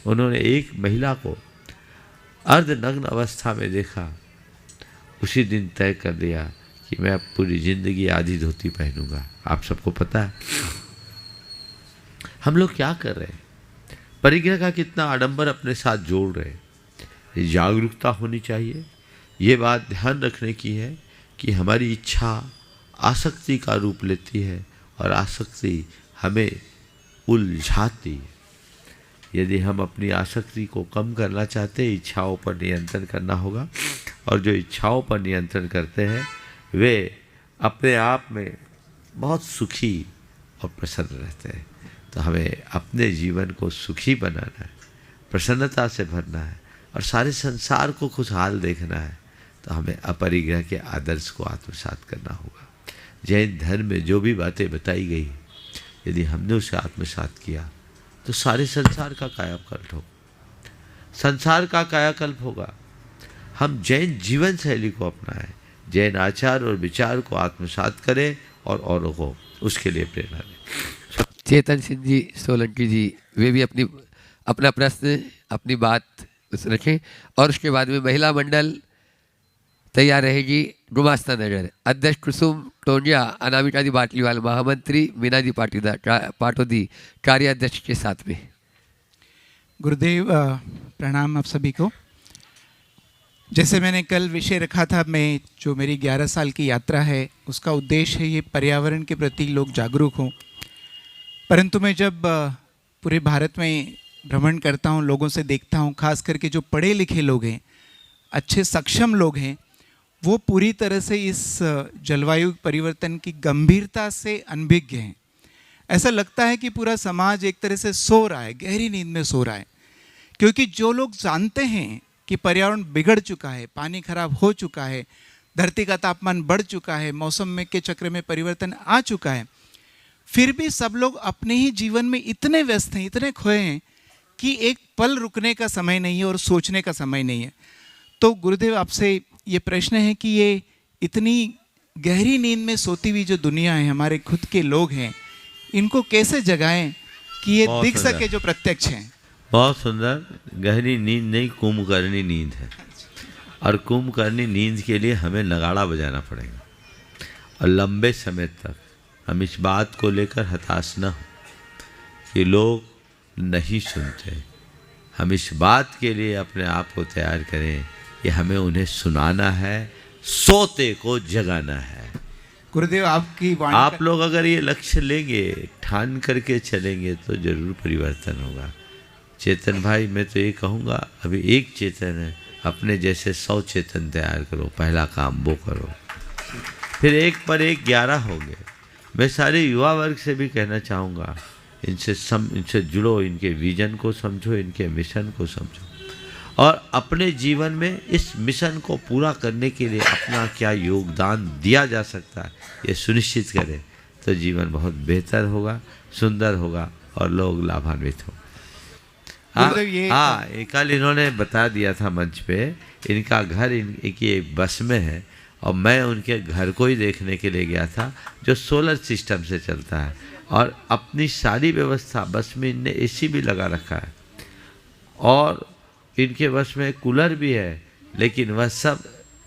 उन्होंने एक महिला को अर्धनग्न अवस्था में देखा, उसी दिन तय कर लिया कि मैं अब पूरी ज़िंदगी आधी धोती पहनूंगा। आप सबको पता है हम लोग क्या कर रहे हैं, परिग्रह का कितना आडंबर अपने साथ जोड़ रहे हैं। ये जागरूकता होनी चाहिए। ये बात ध्यान रखने की है कि हमारी इच्छा आसक्ति का रूप लेती है, और आसक्ति हमें उलझाती है। यदि हम अपनी आसक्ति को कम करना चाहते हैं, इच्छाओं पर नियंत्रण करना होगा, और जो इच्छाओं पर नियंत्रण करते हैं वे अपने आप में बहुत सुखी और प्रसन्न रहते हैं। तो हमें अपने जीवन को सुखी बनाना है, प्रसन्नता से भरना है, और सारे संसार को खुशहाल देखना है। तो हमें अपरिग्रह के आदर्श को आत्मसात करना होगा। जैन धर्म में जो भी बातें बताई गई, यदि हमने उसे आत्मसात किया तो सारे संसार का कायाकल्प होगा। संसार का कायाकल्प होगा। हम जैन जीवन शैली को अपनाएं, जैन आचार और विचार को आत्मसात करें, और औरों को उसके लिए प्रेरणा दें। चेतन सिंह जी सोलंकी जी, वे भी अपना प्रश्न, अपनी बात रखें, और उसके बाद में महिला मंडल तैयार रहेगी। गुमास्ता नगर अध्यक्ष कुसुम टोंजिया, अनामिका जी बाटलीवाल, महामंत्री मीना जी पाटोदी कार्याध्यक्ष के साथ में। गुरुदेव प्रणाम आप सभी को। जैसे मैंने कल विषय रखा था, मैं जो मेरी 11 साल की यात्रा है उसका उद्देश्य है ये पर्यावरण के प्रति लोग जागरूक हों। परंतु मैं जब पूरे भारत में भ्रमण करता हूँ, लोगों से देखता हूँ, खास करके जो पढ़े लिखे लोग हैं, अच्छे सक्षम लोग हैं, वो पूरी तरह से इस जलवायु परिवर्तन की गंभीरता से अनभिज्ञ हैं। ऐसा लगता है कि पूरा समाज एक तरह से सो रहा है, गहरी नींद में सो रहा है, क्योंकि जो लोग जानते हैं कि पर्यावरण बिगड़ चुका है, पानी खराब हो चुका है, धरती का तापमान बढ़ चुका है, मौसम में के चक्र में परिवर्तन आ चुका है, फिर भी सब लोग अपने ही जीवन में इतने व्यस्त हैं, इतने खोए हैं कि एक पल रुकने का समय नहीं है और सोचने का समय नहीं है। तो गुरुदेव आपसे ये प्रश्न है कि ये इतनी गहरी नींद में सोती हुई जो दुनिया है, हमारे खुद के लोग हैं, इनको कैसे जगाएं कि ये बहुत दिख सुंदर। सके जो प्रत्यक्ष हैं? बहुत सुंदर। गहरी नींद नहीं, कुंभकर्णी नींद है। और कुंभकर्णी नींद के लिए हमें नगाड़ा बजाना पड़ेगा, और लंबे समय तक हम इस बात को लेकर हताश न हो कि लोग नहीं सुनते। हम इस बात के लिए अपने आप को तैयार करें कि हमें उन्हें सुनाना है, सोते को जगाना है। गुरुदेव आपकी वाणी आप लोग अगर ये लक्ष्य लेंगे, ठान करके चलेंगे, तो जरूर परिवर्तन होगा। चेतन भाई, मैं तो ये कहूँगा, अभी एक चेतन है, अपने जैसे 100 चेतन तैयार करो, पहला काम वो करो, फिर एक पर एक 11 होंगे। मैं सारे युवा वर्ग से भी कहना चाहूँगा, इनसे जुड़ो, इनके विजन को समझो, इनके मिशन को समझो, और अपने जीवन में इस मिशन को पूरा करने के लिए अपना क्या योगदान दिया जा सकता है, ये सुनिश्चित करें, तो जीवन बहुत बेहतर होगा, सुंदर होगा, और लोग लाभान्वित हों। हाँ, कल इन्होंने बता दिया था मंच पे, इनका घर इनकी बस में है, और मैं उनके घर को ही देखने के लिए गया था, जो सोलर सिस्टम से चलता है, और अपनी सारी व्यवस्था बस में इनने एसी भी लगा रखा है, और इनके बस में कूलर भी है, लेकिन वह सब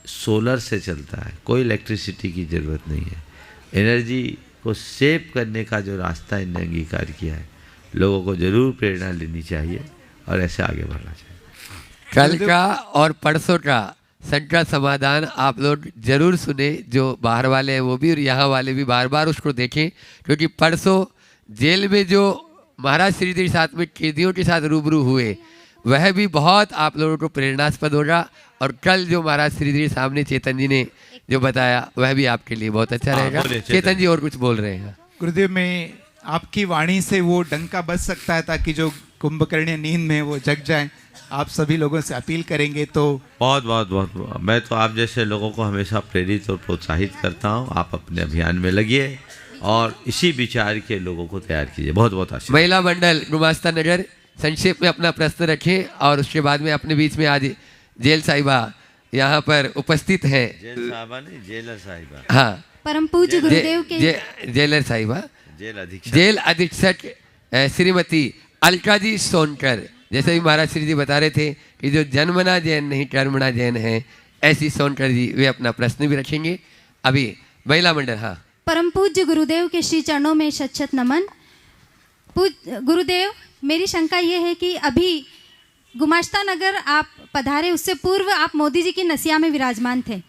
सोलर से चलता है, कोई इलेक्ट्रिसिटी की ज़रूरत नहीं है। एनर्जी को सेव करने का जो रास्ता इन्होंने अंगीकार किया है, लोगों को ज़रूर प्रेरणा लेनी चाहिए और ऐसे आगे बढ़ना चाहिए। कल का और परसों का संकट समाधान आप लोग जरूर सुने, जो बाहर वाले हैं वो भी और यहाँ वाले भी बार बार उसको देखें, क्योंकि परसों जेल में जो महाराज श्रीधर साथ में कैदियों के साथ रूबरू हुए, वह भी बहुत आप लोगों को प्रेरणास्पद होगा, और कल जो महाराज श्रीधर सामने चेतन जी ने जो बताया, वह भी आपके लिए बहुत अच्छा रहेगा। चेतन जी और कुछ बोल रहे हैं? गुरुदेव, मैं आपकी वाणी से वो डंका बज सकता है ताकि जो कुंभकर्णी नींद में वो जग जाएं। आप सभी लोगों से अपील करेंगे तो बहुत बहुत बहुत। मैं तो आप जैसे लोगों को हमेशा प्रेरित और प्रोत्साहित करता हूँ। आप अपने अभियान में लगिए और इसी विचार के लोगों को तैयार कीजिए। बहुत बहुत आशीर्वाद। महिला मंडल गुमास्ता नगर संक्षेप में अपना प्रश्न रखें, और उसके बाद में अपने बीच में आज जेल साहिबा यहाँ पर उपस्थित हैं। जेल साहिबा नहीं, जेलर साहिबा। हाँ, परम पूज्य गुरुदेव के जेलर साहिबा, जेल अधीक्षक श्रीमती अलका जी सोनकर। जैसे भी महाराज श्री जी बता रहे थे कि जो जन्मना जैन नहीं कर्मणा जैन है, ऐसी सोनकर जी वे अपना प्रश्न भी रखेंगे। अभी महिला मंडल। हाँ, परम पूज्य गुरुदेव के श्री चरणों में शत नमन। गुरुदेव, मेरी शंका ये है कि अभी गुमाश्ता नगर आप पधारे, उससे पूर्व आप मोदी जी की नसिया में विराजमान थे।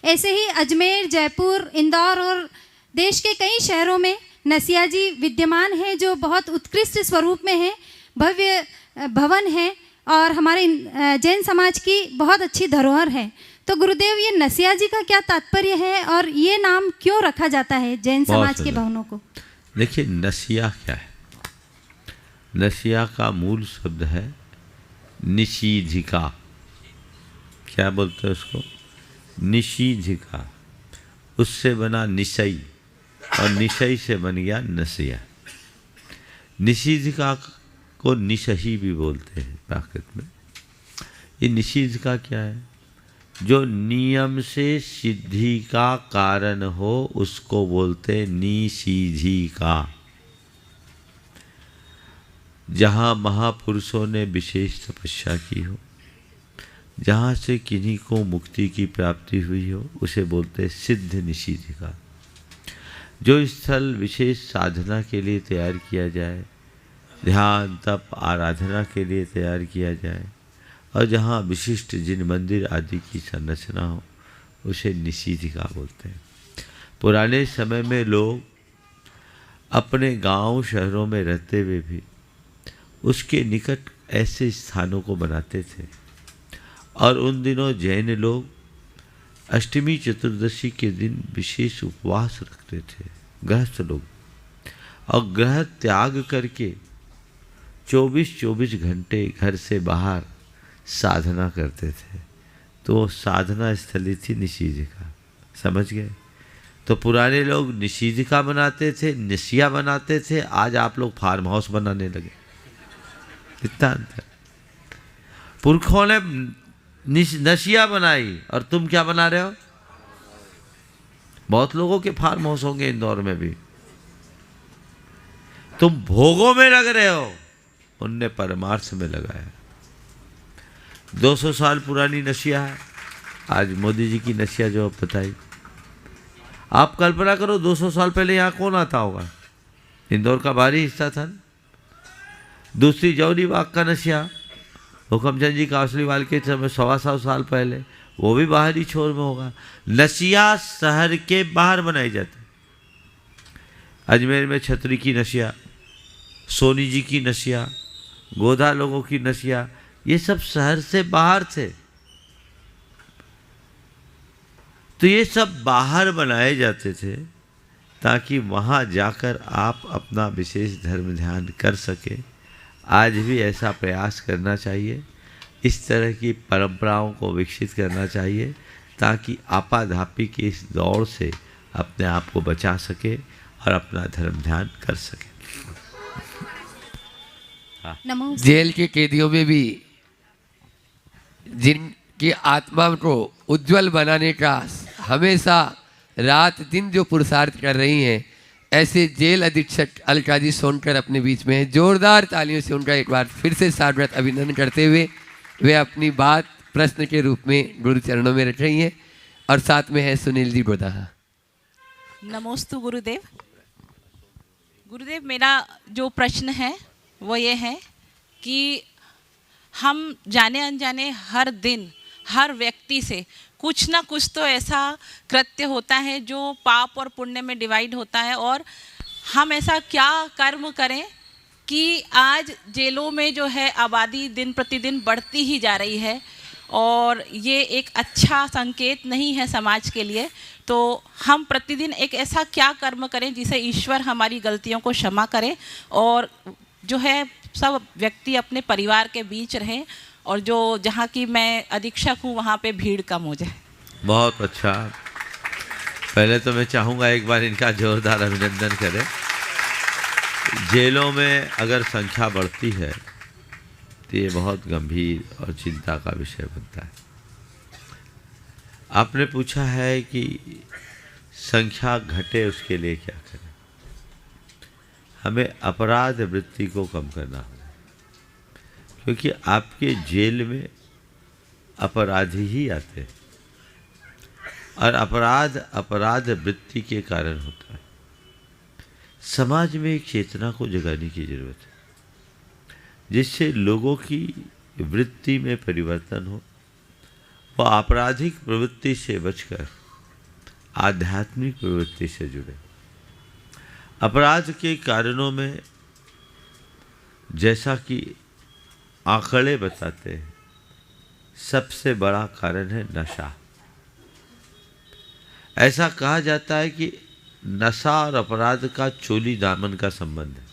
ऐसे ही अजमेर, जयपुर, इंदौर और देश के कई शहरों में नसिया जी विद्यमान हैं, जो बहुत उत्कृष्ट स्वरूप में हैं, भव्य भवन है और हमारे जैन समाज की बहुत अच्छी धरोहर है। तो गुरुदेव, ये नसिया जी का क्या तात्पर्य है और ये नाम क्यों रखा जाता है जैन समाज के भवनों को? देखिए, नसिया क्या है? नसिया का मूल शब्द है निषीधिका। क्या बोलते हैं उसको? निषीधिका। उससे बना निशई, और निशई से बन गया नसिया। निषीधिका को निशही भी बोलते हैं प्राकृत में। ये निषीधिका क्या है? जो नियम से सिद्धि का कारण हो, उसको बोलते निषीधिका। जहाँ महापुरुषों ने विशेष तपस्या की हो, जहाँ से किन्हीं को मुक्ति की प्राप्ति हुई हो, उसे बोलते सिद्ध निषीधिका। जो स्थल विशेष साधना के लिए तैयार किया जाए, ध्यान तप आराधना के लिए तैयार किया जाए, और जहाँ विशिष्ट जिन मंदिर आदि की संरचना हो, उसे निषीधिका बोलते हैं। पुराने समय में लोग अपने गांव शहरों में रहते हुए भी उसके निकट ऐसे स्थानों को बनाते थे। और उन दिनों जैन लोग अष्टमी चतुर्दशी के दिन विशेष उपवास रखते थे, गृहस्थ लोग, और ग्रह त्याग करके 24-24 घंटे घर से बाहर साधना करते थे। तो साधना स्थली थी निषीधिका। समझ गए? तो पुराने लोग निषीधिका बनाते थे, निसिया बनाते थे। आज आप लोग फार्म हाउस बनाने लगे। कितना अंतर! पुरखों ने नसिया बनाई और तुम क्या बना रहे हो? बहुत लोगों के फार्म हाउस होंगे इंदौर में भी। तुम भोगों में लग रहे हो, उनने परमार्थ में लगाया। 200 साल पुरानी नशिया है, आज मोदी जी की नशिया जो बताई। आप कल्पना करो 200 साल पहले यहाँ कौन आता होगा? इंदौर का बाहरी हिस्सा था। दूसरी जौहरी बाग का नशिया हुकमचंद जी कासलीवाल के समय 125 साल पहले, वो भी बाहरी छोर में होगा। नशिया शहर के बाहर बनाई जाती। अजमेर में छतरी की नशिया, सोनी जी की नशिया, गोधा लोगों की नशिया, ये सब शहर से बाहर थे। तो ये सब बाहर बनाए जाते थे ताकि वहाँ जाकर आप अपना विशेष धर्म ध्यान कर सके। आज भी ऐसा प्रयास करना चाहिए, इस तरह की परंपराओं को विकसित करना चाहिए ताकि आपाधापी की इस दौड़ से अपने आप को बचा सके और अपना धर्म ध्यान कर सके। जेल के कैदियों में भी जिनकी आत्मा को उज्जवल बनाने का हमेशा रात दिन जो पुरुषार्थ कर रही हैं, ऐसे जेल अधीक्षक अलकाजी सोनकर अपने बीच में हैं। जोरदार तालियों से उनका एक बार फिर से सादर अभिनंदन करते हुए वे अपनी बात प्रश्न के रूप में गुरु चरणों में रख रही हैं। और साथ में है सुनील जी गोदाहा। नमोस्तु गुरुदेव। गुरुदेव, मेरा जो प्रश्न है वो ये है कि हम जाने अनजाने हर दिन हर व्यक्ति से कुछ ना कुछ तो ऐसा कृत्य होता है जो पाप और पुण्य में डिवाइड होता है, और हम ऐसा क्या कर्म करें कि आज जेलों में जो है आबादी दिन प्रतिदिन बढ़ती ही जा रही है, और ये एक अच्छा संकेत नहीं है समाज के लिए। तो हम प्रतिदिन एक ऐसा क्या कर्म करें जिसे ईश्वर हमारी गलतियों को क्षमा करे, और जो है सब व्यक्ति अपने परिवार के बीच रहें, और जो जहाँ की मैं अधीक्षक हूँ वहाँ पे भीड़ कम हो जाए। बहुत अच्छा। पहले तो मैं चाहूँगा एक बार इनका जोरदार अभिनंदन करें। जेलों में अगर संख्या बढ़ती है तो ये बहुत गंभीर और चिंता का विषय बनता है। आपने पूछा है कि संख्या घटे उसके लिए क्या करें। हमें अपराध वृत्ति को कम करना होगा, क्योंकि आपके जेल में अपराधी ही आते हैं, और अपराध वृत्ति के कारण होता है। समाज में एक चेतना को जगाने की जरूरत है जिससे लोगों की वृत्ति में परिवर्तन हो, वह आपराधिक प्रवृत्ति से बचकर आध्यात्मिक प्रवृत्ति से जुड़े। अपराध के कारणों में जैसा कि आंकड़े बताते हैं, सबसे बड़ा कारण है नशा। ऐसा कहा जाता है कि नशा और अपराध का चोली दामन का संबंध है।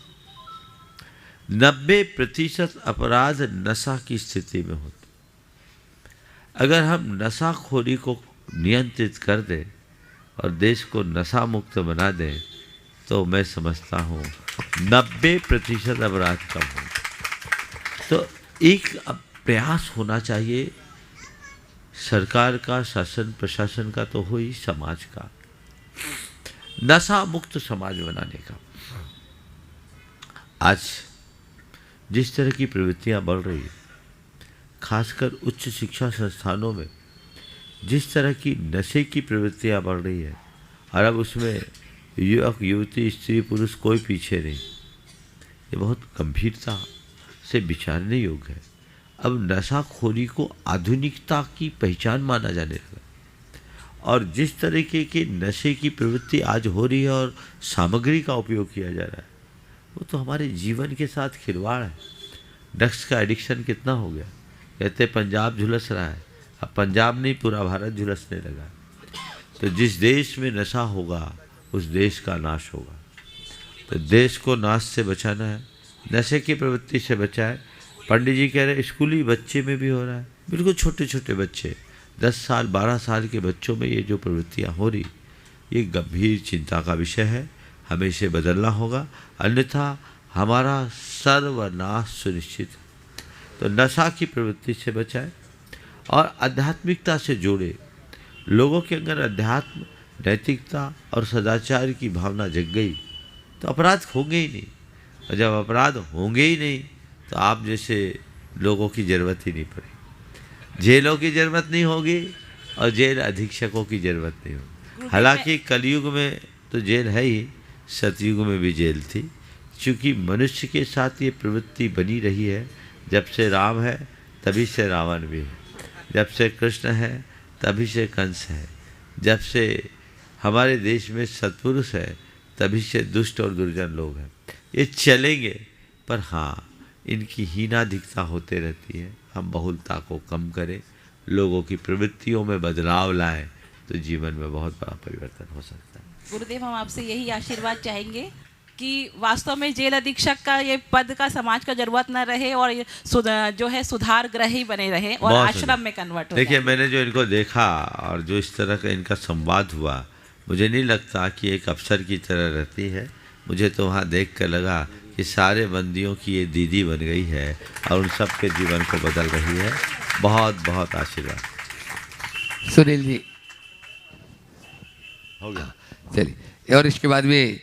90% अपराध नशा की स्थिति में होते। अगर हम नशाखोरी को नियंत्रित कर दें और देश को नशा मुक्त बना दें तो मैं समझता हूँ 90% अपराध कम होंगे। तो एक प्रयास होना चाहिए सरकार का, शासन प्रशासन का तो हो ही, समाज का, नशा मुक्त समाज बनाने का। आज जिस तरह की प्रवृत्तियां बढ़ रही है, खासकर उच्च शिक्षा संस्थानों में जिस तरह की नशे की प्रवृत्तियां बढ़ रही है, और अब उसमें युवक युवती स्त्री पुरुष कोई पीछे नहीं, ये बहुत गंभीरता से विचारने योग्य है। अब नशाखोरी को आधुनिकता की पहचान माना जाने लगा, और जिस तरीके के नशे की प्रवृत्ति आज हो रही है और सामग्री का उपयोग किया जा रहा है, वो तो हमारे जीवन के साथ खिलवाड़ है। ड्रग्स का एडिक्शन कितना हो गया। कहते पंजाब झुलस रहा है, अब पंजाब नहीं पूरा भारत झुलसने लगा। तो जिस देश में नशा होगा उस देश का नाश होगा। तो देश को नाश से बचाना है, नशे की प्रवृत्ति से बचाए। पंडित जी कह रहे स्कूली बच्चे में भी हो रहा है, बिल्कुल छोटे छोटे बच्चे, 10 साल 12 साल के बच्चों में ये जो प्रवृत्तियाँ हो रही, ये गंभीर चिंता का विषय है। हमें इसे बदलना होगा, अन्यथा हमारा सर्वनाश सुनिश्चित है। तो नशा की प्रवृत्ति से बचाए और आध्यात्मिकता से जोड़े। लोगों के अंदर अध्यात्म, नैतिकता और सदाचार की भावना जग गई तो अपराध होंगे ही नहीं। और जब अपराध होंगे ही नहीं तो आप जैसे लोगों की ज़रूरत ही नहीं पड़ेगी, जेलों की ज़रूरत नहीं होगी और जेल अधीक्षकों की ज़रूरत नहीं होगी। हालांकि कलयुग में तो जेल है ही, सतयुग में भी जेल थी, क्योंकि मनुष्य के साथ ये प्रवृत्ति बनी रही है। जब से राम है तभी से रावण भी है, जब से कृष्ण है तभी से कंस है, जब से हमारे देश में सत्पुरुष है तभी से दुष्ट और दुर्जन लोग हैं। ये चलेंगे, पर हाँ इनकी हीनाधिकता होते रहती है। हम बहुलता को कम करें, लोगों की प्रवृत्तियों में बदलाव लाएं तो जीवन में बहुत बड़ा परिवर्तन हो सकता है। गुरुदेव, हम आपसे यही आशीर्वाद चाहेंगे कि वास्तव में जेल अधीक्षक का ये पद का समाज का जरूरत न रहे और ये जो है सुधार ग्रह ही बने रहे और आश्रम में कन्वर्ट हो। देखिए, मैंने जो इनको देखा और जो इस तरह का इनका संवाद हुआ, मुझे नहीं लगता कि एक अफसर की तरह रहती है। मुझे तो वहाँ देख कर लगा कि सारे बंदियों की ये दीदी बन गई है और उन सब के जीवन को बदल रही है। बहुत बहुत आशीर्वाद। सुनील जी हो गया, चलिए। और इसके बाद में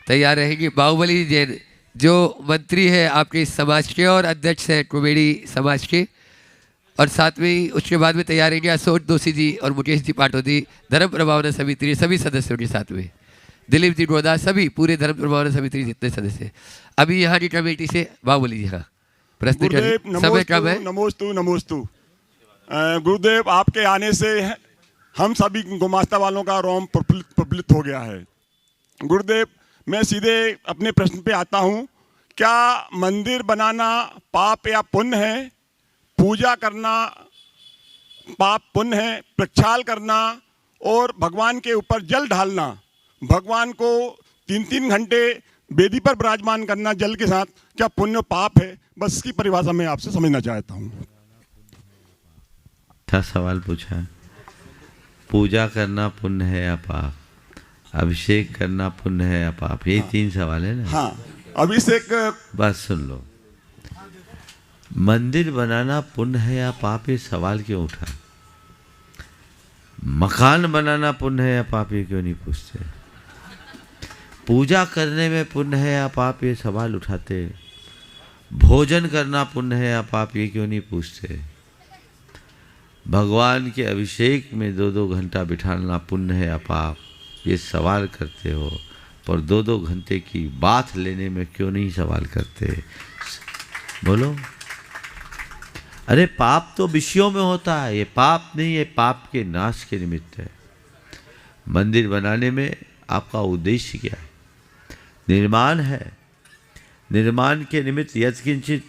तैयार रहेंगे बाहुबली जैन, जो मंत्री है आपके इस समाज के और अध्यक्ष है कुमेड़ी समाज के, और साथ में ही उसके बाद में तैयार रहेंगे अशोक दोषी जी और मुकेश जी पाटोदी, धर्म प्रभावना समिति सभी सदस्यों के साथ में दिलीप जी गोदा, सभी पूरे धर्म प्रभावना समिति जितने सदस्य। अभी यहाँ की कमेटी से बाहुबली जी, हाँ प्रश्न समय कम है। नमोस्तु नमोस्तु। गुरुदेव, आपके आने से हम सभी गुमास्ता वालों का रोम प्रफुल्लित हो गया है। गुरुदेव, मैं सीधे अपने प्रश्न पे आता हूँ। क्या मंदिर बनाना पाप या पुण्य है? पूजा करना पाप पुण्य है? प्रक्षाल करना और भगवान के ऊपर जल ढालना, भगवान को 3-3 घंटे वेदी पर विराजमान करना जल के साथ, क्या पुण्य पाप है? बस इसकी परिभाषा मैं आपसे समझना चाहता हूँ। अच्छा सवाल पूछा है। पूजा करना पुण्य है या पाप? अभिषेक करना पुण्य है या पाप? ये 3 सवाल है ना। हाँ, अभिषेक। बस सुन लो, मंदिर बनाना पुण्य है या पाप, ये सवाल क्यों उठा? मकान बनाना पुण्य है या पाप, ये क्यों नहीं पूछते? पूजा करने में पुण्य है या पाप, ये सवाल उठाते? भोजन करना पुण्य है या पाप, ये क्यों नहीं पूछते? भगवान के अभिषेक में 2-2 घंटा बिठाना पुण्य है या पाप, ये सवाल करते हो, पर 2-2 घंटे की बात लेने में क्यों नहीं सवाल करते? बोलो। अरे पाप तो विषयों में होता है, ये पाप नहीं, ये पाप के नाश के निमित्त है। मंदिर बनाने में आपका उद्देश्य क्या है? निर्माण है। निर्माण के निमित्त यत्किंचित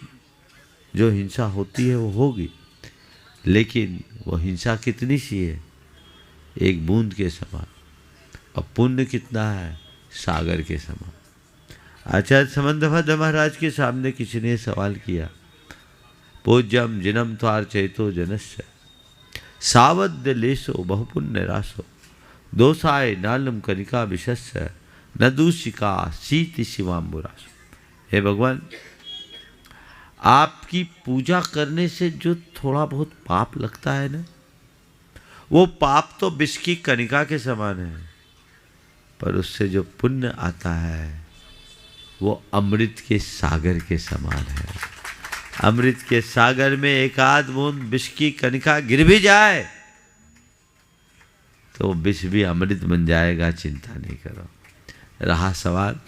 जो हिंसा होती है वो होगी, लेकिन वो हिंसा कितनी सी है? एक बूंद के समान। और पुण्य कितना है? सागर के समान। आचार्य समंतभद्र महाराज के सामने किसी ने सवाल किया, पूज्यम जिनम त्वार चैतो जनस्य सावद्य लेसो बहुपुण्य रासो दोषाय नालम कनिका विशस्य न दूषिका शीति शिवाम्बुरासो। हे भगवान, आपकी पूजा करने से जो थोड़ा बहुत पाप लगता है ना, वो पाप तो विष की कनिका के समान है, पर उससे जो पुण्य आता है वो अमृत के सागर के समान है। अमृत के सागर में एक आध बूंद विष की कनिका गिर भी जाए तो विष भी अमृत बन जाएगा, चिंता नहीं करो। रहा सवाल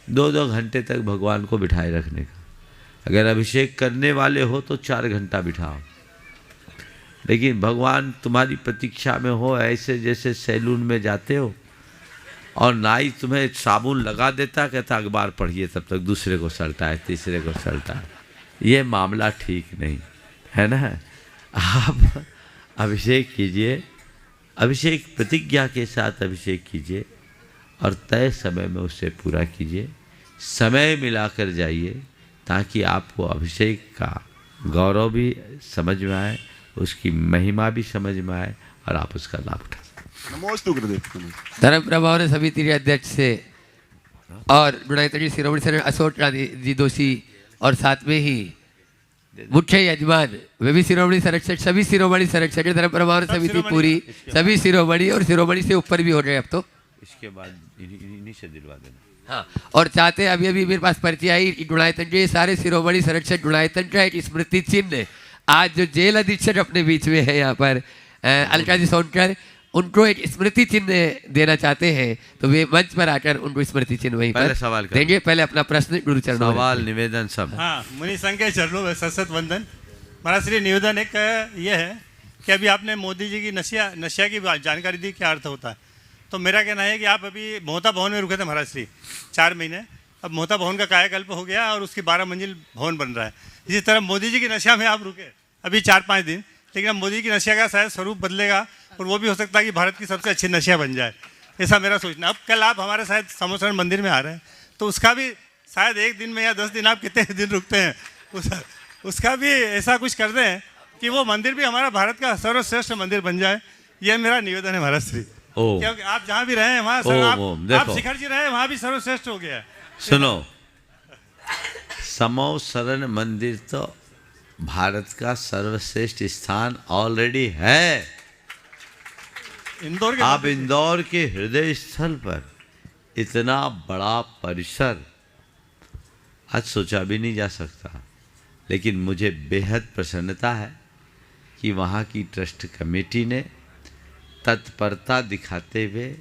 2-2 घंटे तक भगवान को बिठाए रखने का, अगर अभिषेक करने वाले हो तो 4 घंटा बिठाओ, लेकिन भगवान तुम्हारी प्रतीक्षा में हो, ऐसे जैसे सैलून में जाते हो और नाई तुम्हें साबुन लगा देता, कहता अखबार पढ़िए, तब तक दूसरे को सड़ता है, तीसरे को सड़ता है। ये मामला ठीक नहीं है ना। आप अभिषेक कीजिए, अभिषेक प्रतिज्ञा के साथ अभिषेक कीजिए और तय समय में उसे पूरा कीजिए। समय मिलाकर जाइए ताकि आपको अभिषेक का गौरव भी समझ में आए, उसकी महिमा भी समझ में आए और आप उसका लाभ उठा सकें। नमोस्तु गुरुदेव। धर्म प्रभावना समिति के अध्यक्ष से और गुणायत्री शिरोमणि सर अशोक जी दोषी और साथ में ही मुख्य यजमान वे भी शिरोमणि संरक्षक, सभी शिरोमणि संरक्षक, धर्म प्रभावना समिति पूरी, सभी शिरोमणि और शिरोमणि से ऊपर भी हो गए अब तो। इसके बाद इन्हीं से दिलवा देना। हाँ, और चाहते हैं अभी अभी मेरे पास पर्ची आई गुणायतन ये सारे शिरोमणि संरक्षक गुणायतन का एक स्मृति चिन्ह आज जो जेल अधीक्षक अपने बीच में है यहाँ पर अलका जी सोनकर, उनको एक स्मृति चिन्ह देना चाहते हैं, तो वे मंच पर आकर उनको स्मृति चिन्ह वहीं पर सवाल देंगे। पहले अपना प्रश्न गुरु चरणों में सवाल निवेदन सब। हाँ, मुनि संघ के चरणों में सशत वंदन। महाराज श्री निवेदन एक ये है कि अभी आपने मोदी जी की नशिया की जानकारी दी, क्या अर्थ होता है। तो मेरा कहना है कि आप अभी मोहता भवन में रुके थे महाराज श्री 4 महीने, अब मोहता भवन का कायाकल्प हो गया और उसकी 12 मंजिल भवन बन रहा है। इसी तरह मोदी जी की नशिया में आप रुके अभी 4-5 दिन, लेकिन अब मोदी की नशिया का शायद स्वरूप बदलेगा और वो भी हो सकता है कि भारत की सबसे अच्छी नशिया बन जाए, ऐसा मेरा सोचना। अब कल आप हमारे शायद समोसरण मंदिर में आ रहे हैं, तो उसका भी शायद 1 दिन में या 10 दिन आप कितने दिन रुकते हैं, उसका भी ऐसा कुछ कर दें कि वो मंदिर भी हमारा भारत का सर्वश्रेष्ठ मंदिर बन जाए। ये मेरा निवेदन है महाराज श्री, क्योंकि आप जहाँ भी रहे हैं वहाँ आप शिखर जी रहे वहाँ भी सर्वश्रेष्ठ हो गया है। सुनो, समोसरण मंदिर तो भारत का सर्वश्रेष्ठ स्थान ऑलरेडी है। इंदौर आप इंदौर के हृदय स्थल पर इतना बड़ा परिसर आज सोचा भी नहीं जा सकता, लेकिन मुझे बेहद प्रसन्नता है कि वहाँ की ट्रस्ट कमेटी ने तत्परता दिखाते हुए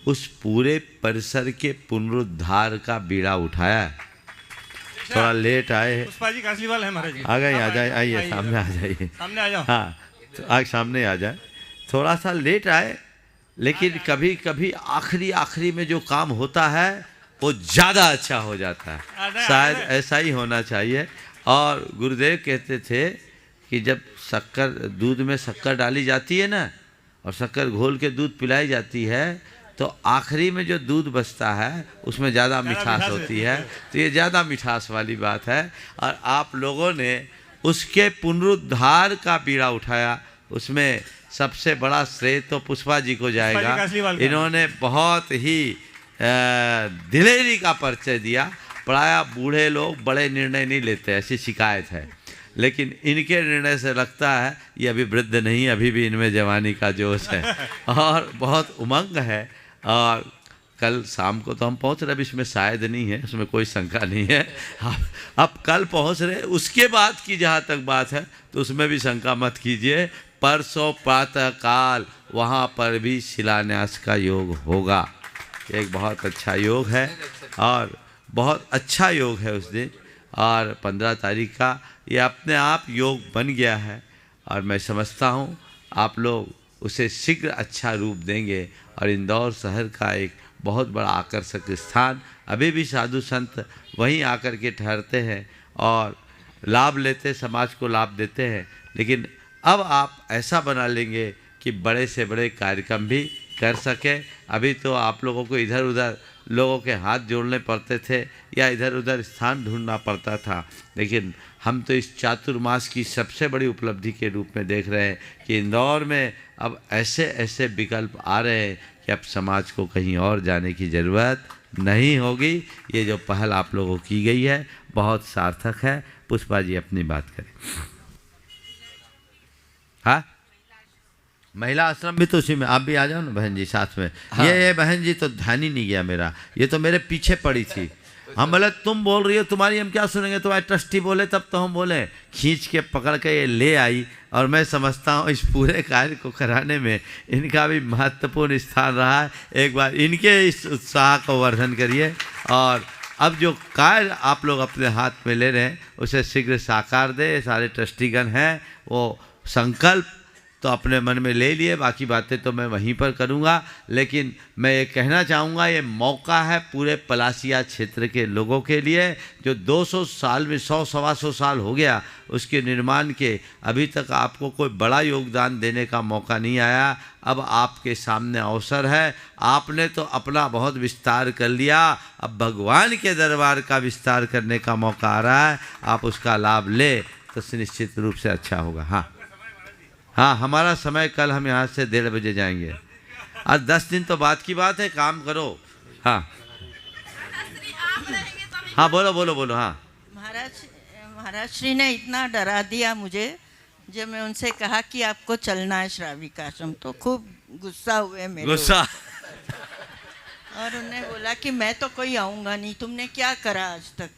उस पूरे परिसर के पुनरुद्धार का बीड़ा उठाया है। थोड़ा लेट आए हैं, पुष्पा जी कासलीवाल है महाराज जी। आ गए, आ जाए, आइए सामने आ जाइए, सामने आ जाओ। हाँ, तो आज सामने आ जाए। थोड़ा सा लेट आए, लेकिन कभी कभी आखिरी में जो काम होता है वो ज़्यादा अच्छा हो जाता है। शायद ऐसा ही होना चाहिए। और गुरुदेव कहते थे कि जब दूध में शक्कर डाली जाती है ना, और शक्कर घोल के दूध पिलाई जाती है, तो आखिरी में जो दूध बचता है उसमें ज़्यादा मिठास होती है। तो ये ज़्यादा मिठास वाली बात है, और आप लोगों ने उसके पुनरुद्धार का बीड़ा उठाया। उसमें सबसे बड़ा श्रेय तो पुष्पा जी को जाएगा। इन्होंने बहुत ही दिलेरी का परिचय दिया। प्रायः बूढ़े लोग बड़े निर्णय नहीं लेते, ऐसी शिकायत है, लेकिन इनके निर्णय से लगता है ये अभी वृद्ध नहीं, अभी भी इनमें जवानी का जोश है और बहुत उमंग है। और कल शाम को तो हम पहुंच रहे, अभी इसमें शायद नहीं है, उसमें कोई शंका नहीं है। अब कल पहुंच रहे, उसके बाद की जहाँ तक बात है तो उसमें भी शंका मत कीजिए। परसों प्रातः काल वहाँ पर भी शिलान्यास का योग होगा। एक बहुत अच्छा योग है और बहुत अच्छा योग है उस दिन, और 15 तारीख का ये अपने आप योग बन गया है, और मैं समझता हूँ आप लोग उसे शीघ्र अच्छा रूप देंगे। और इंदौर शहर का एक बहुत बड़ा आकर्षक स्थान, अभी भी साधु संत वहीं आकर के ठहरते हैं और लाभ लेते, समाज को लाभ देते हैं। लेकिन अब आप ऐसा बना लेंगे कि बड़े से बड़े कार्यक्रम भी कर सके। अभी तो आप लोगों को इधर उधर लोगों के हाथ जोड़ने पड़ते थे या इधर उधर स्थान ढूंढना पड़ता था, लेकिन हम तो इस चातुर्मास की सबसे बड़ी उपलब्धि के रूप में देख रहे हैं कि इंदौर में अब ऐसे ऐसे विकल्प आ रहे हैं कि अब समाज को कहीं और जाने की ज़रूरत नहीं होगी। ये जो पहल आप लोगों की गई है बहुत सार्थक है। पुष्पा जी अपनी बात करें। हाँ, महिला आश्रम भी तो उसी में, आप भी आ जाओ ना बहन जी साथ में। हाँ। ये बहन जी तो ध्यान ही नहीं गया मेरा, ये तो मेरे पीछे पड़ी थी। हम बोले तुम बोल रही हो, तुम्हारी हम क्या सुनेंगे, तुम्हारे ट्रस्टी बोले तब तो हम बोले। खींच के पकड़ के ये ले आई, और मैं समझता हूँ इस पूरे कार्य को कराने में इनका भी महत्वपूर्ण स्थान रहा है। एक बार इनके इस उत्साह को वर्धन करिए, और अब जो कार्य आप लोग अपने हाथ में ले रहे हैं उसे शीघ्र साकार दे। सारे ट्रस्टीगण हैं, वो संकल्प तो अपने मन में ले लिए, बाकी बातें तो मैं वहीं पर करूंगा। लेकिन मैं ये कहना चाहूँगा, ये मौका है पूरे पलासिया क्षेत्र के लोगों के लिए, जो 200 साल में 100-125 साल हो गया उसके निर्माण के, अभी तक आपको कोई बड़ा योगदान देने का मौका नहीं आया। अब आपके सामने अवसर है, आपने तो अपना बहुत विस्तार कर लिया, अब भगवान के दरबार का विस्तार करने का मौका आ रहा है। आप उसका लाभ ले तो निश्चित रूप से अच्छा होगा। हाँ, हमारा समय कल हम यहाँ से 1:30 बजे जाएंगे। आज 10 दिन तो बाद की बात है, काम करो। हाँ हाँ, बोलो। हाँ, महाराज श्री ने इतना डरा दिया मुझे, जब मैं उनसे कहा कि आपको चलना है श्राविक आश्रम, तो खूब गुस्सा हुए मेरे। गुस्सा और उन्होंने बोला कि मैं तो कोई आऊँगा नहीं, तुमने क्या करा आज तक।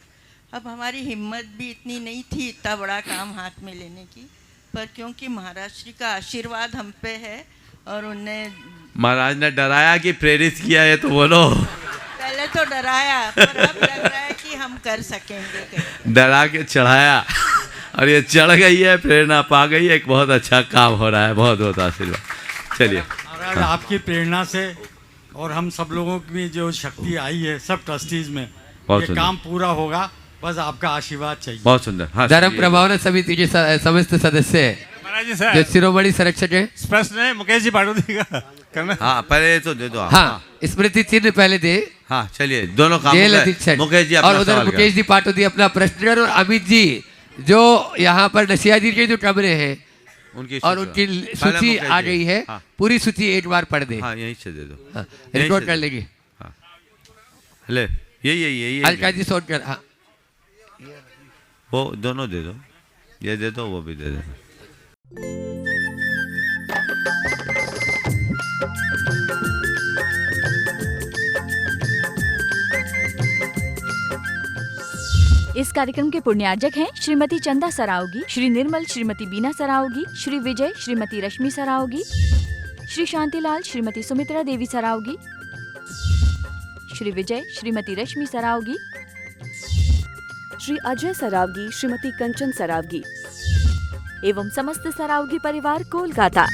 अब हमारी हिम्मत भी इतनी नहीं थी इतना बड़ा काम हाथ में लेने की, पर क्योंकि महाराज श्री का आशीर्वाद हम पे है और उनने महाराज ने डराया कि प्रेरित किया है, तो बोलो। पहले तो डराया, पर अब लग रहा है कि हम कर सकेंगे कहीं। डरा के चढ़ाया और ये चढ़ गई है, प्रेरणा पा गई है, एक बहुत अच्छा काम हो रहा है। बहुत बहुत आशीर्वाद। चलिए महाराज, आपकी प्रेरणा से और हम सब लोगों की जो शक्ति आई है सब ट्रस्टीज में, बहुत ये सुंदर। काम पूरा होगा, बस आपका आशीर्वाद चाहिए। बहुत सुंदर। हाँ, धर्म प्रभावना समिति के समस्त सदस्य महाराज जी सर, जो शिरोमणि संरक्षक है, प्रश्न है मुकेश जी पाटोदी का करना। हाँ, पहले तो दे दो आप। हाँ, स्मृति चिन्ह पहले दे। हाँ, चलिए दोनों काम जेल हो गए। अधीक्षक मुकेश जी और अपना उधर सवाल मुकेश जी पाटोदी अपना प्रश्न और अमित जी जो यहाँ पर नसिया जी के जो कमरे हैं उनकी और उनकी सूची आ गई है। हाँ। पूरी सूची एक बार पढ़ दे। हाँ, यहीं से दे दो। हाँ, यहीं रिकॉर्ड से कर दे। लेंगे। हाँ। ले यही अलका जी सोच कर। हाँ, वो दोनों दे दो, ये दे दो, वो भी दे दो। इस कार्यक्रम के पुण्यार्जक हैं श्रीमती चंदा सरावगी, श्री निर्मल श्रीमती बीना सरावगी, श्री विजय श्रीमती रश्मि सरावगी, श्री शांतिलाल श्रीमती सुमित्रा देवी सरावगी, श्री विजय श्रीमती रश्मि सरावगी, श्री अजय सरावगी, श्रीमती कंचन सरावगी एवं समस्त सरावगी परिवार कोलकाता।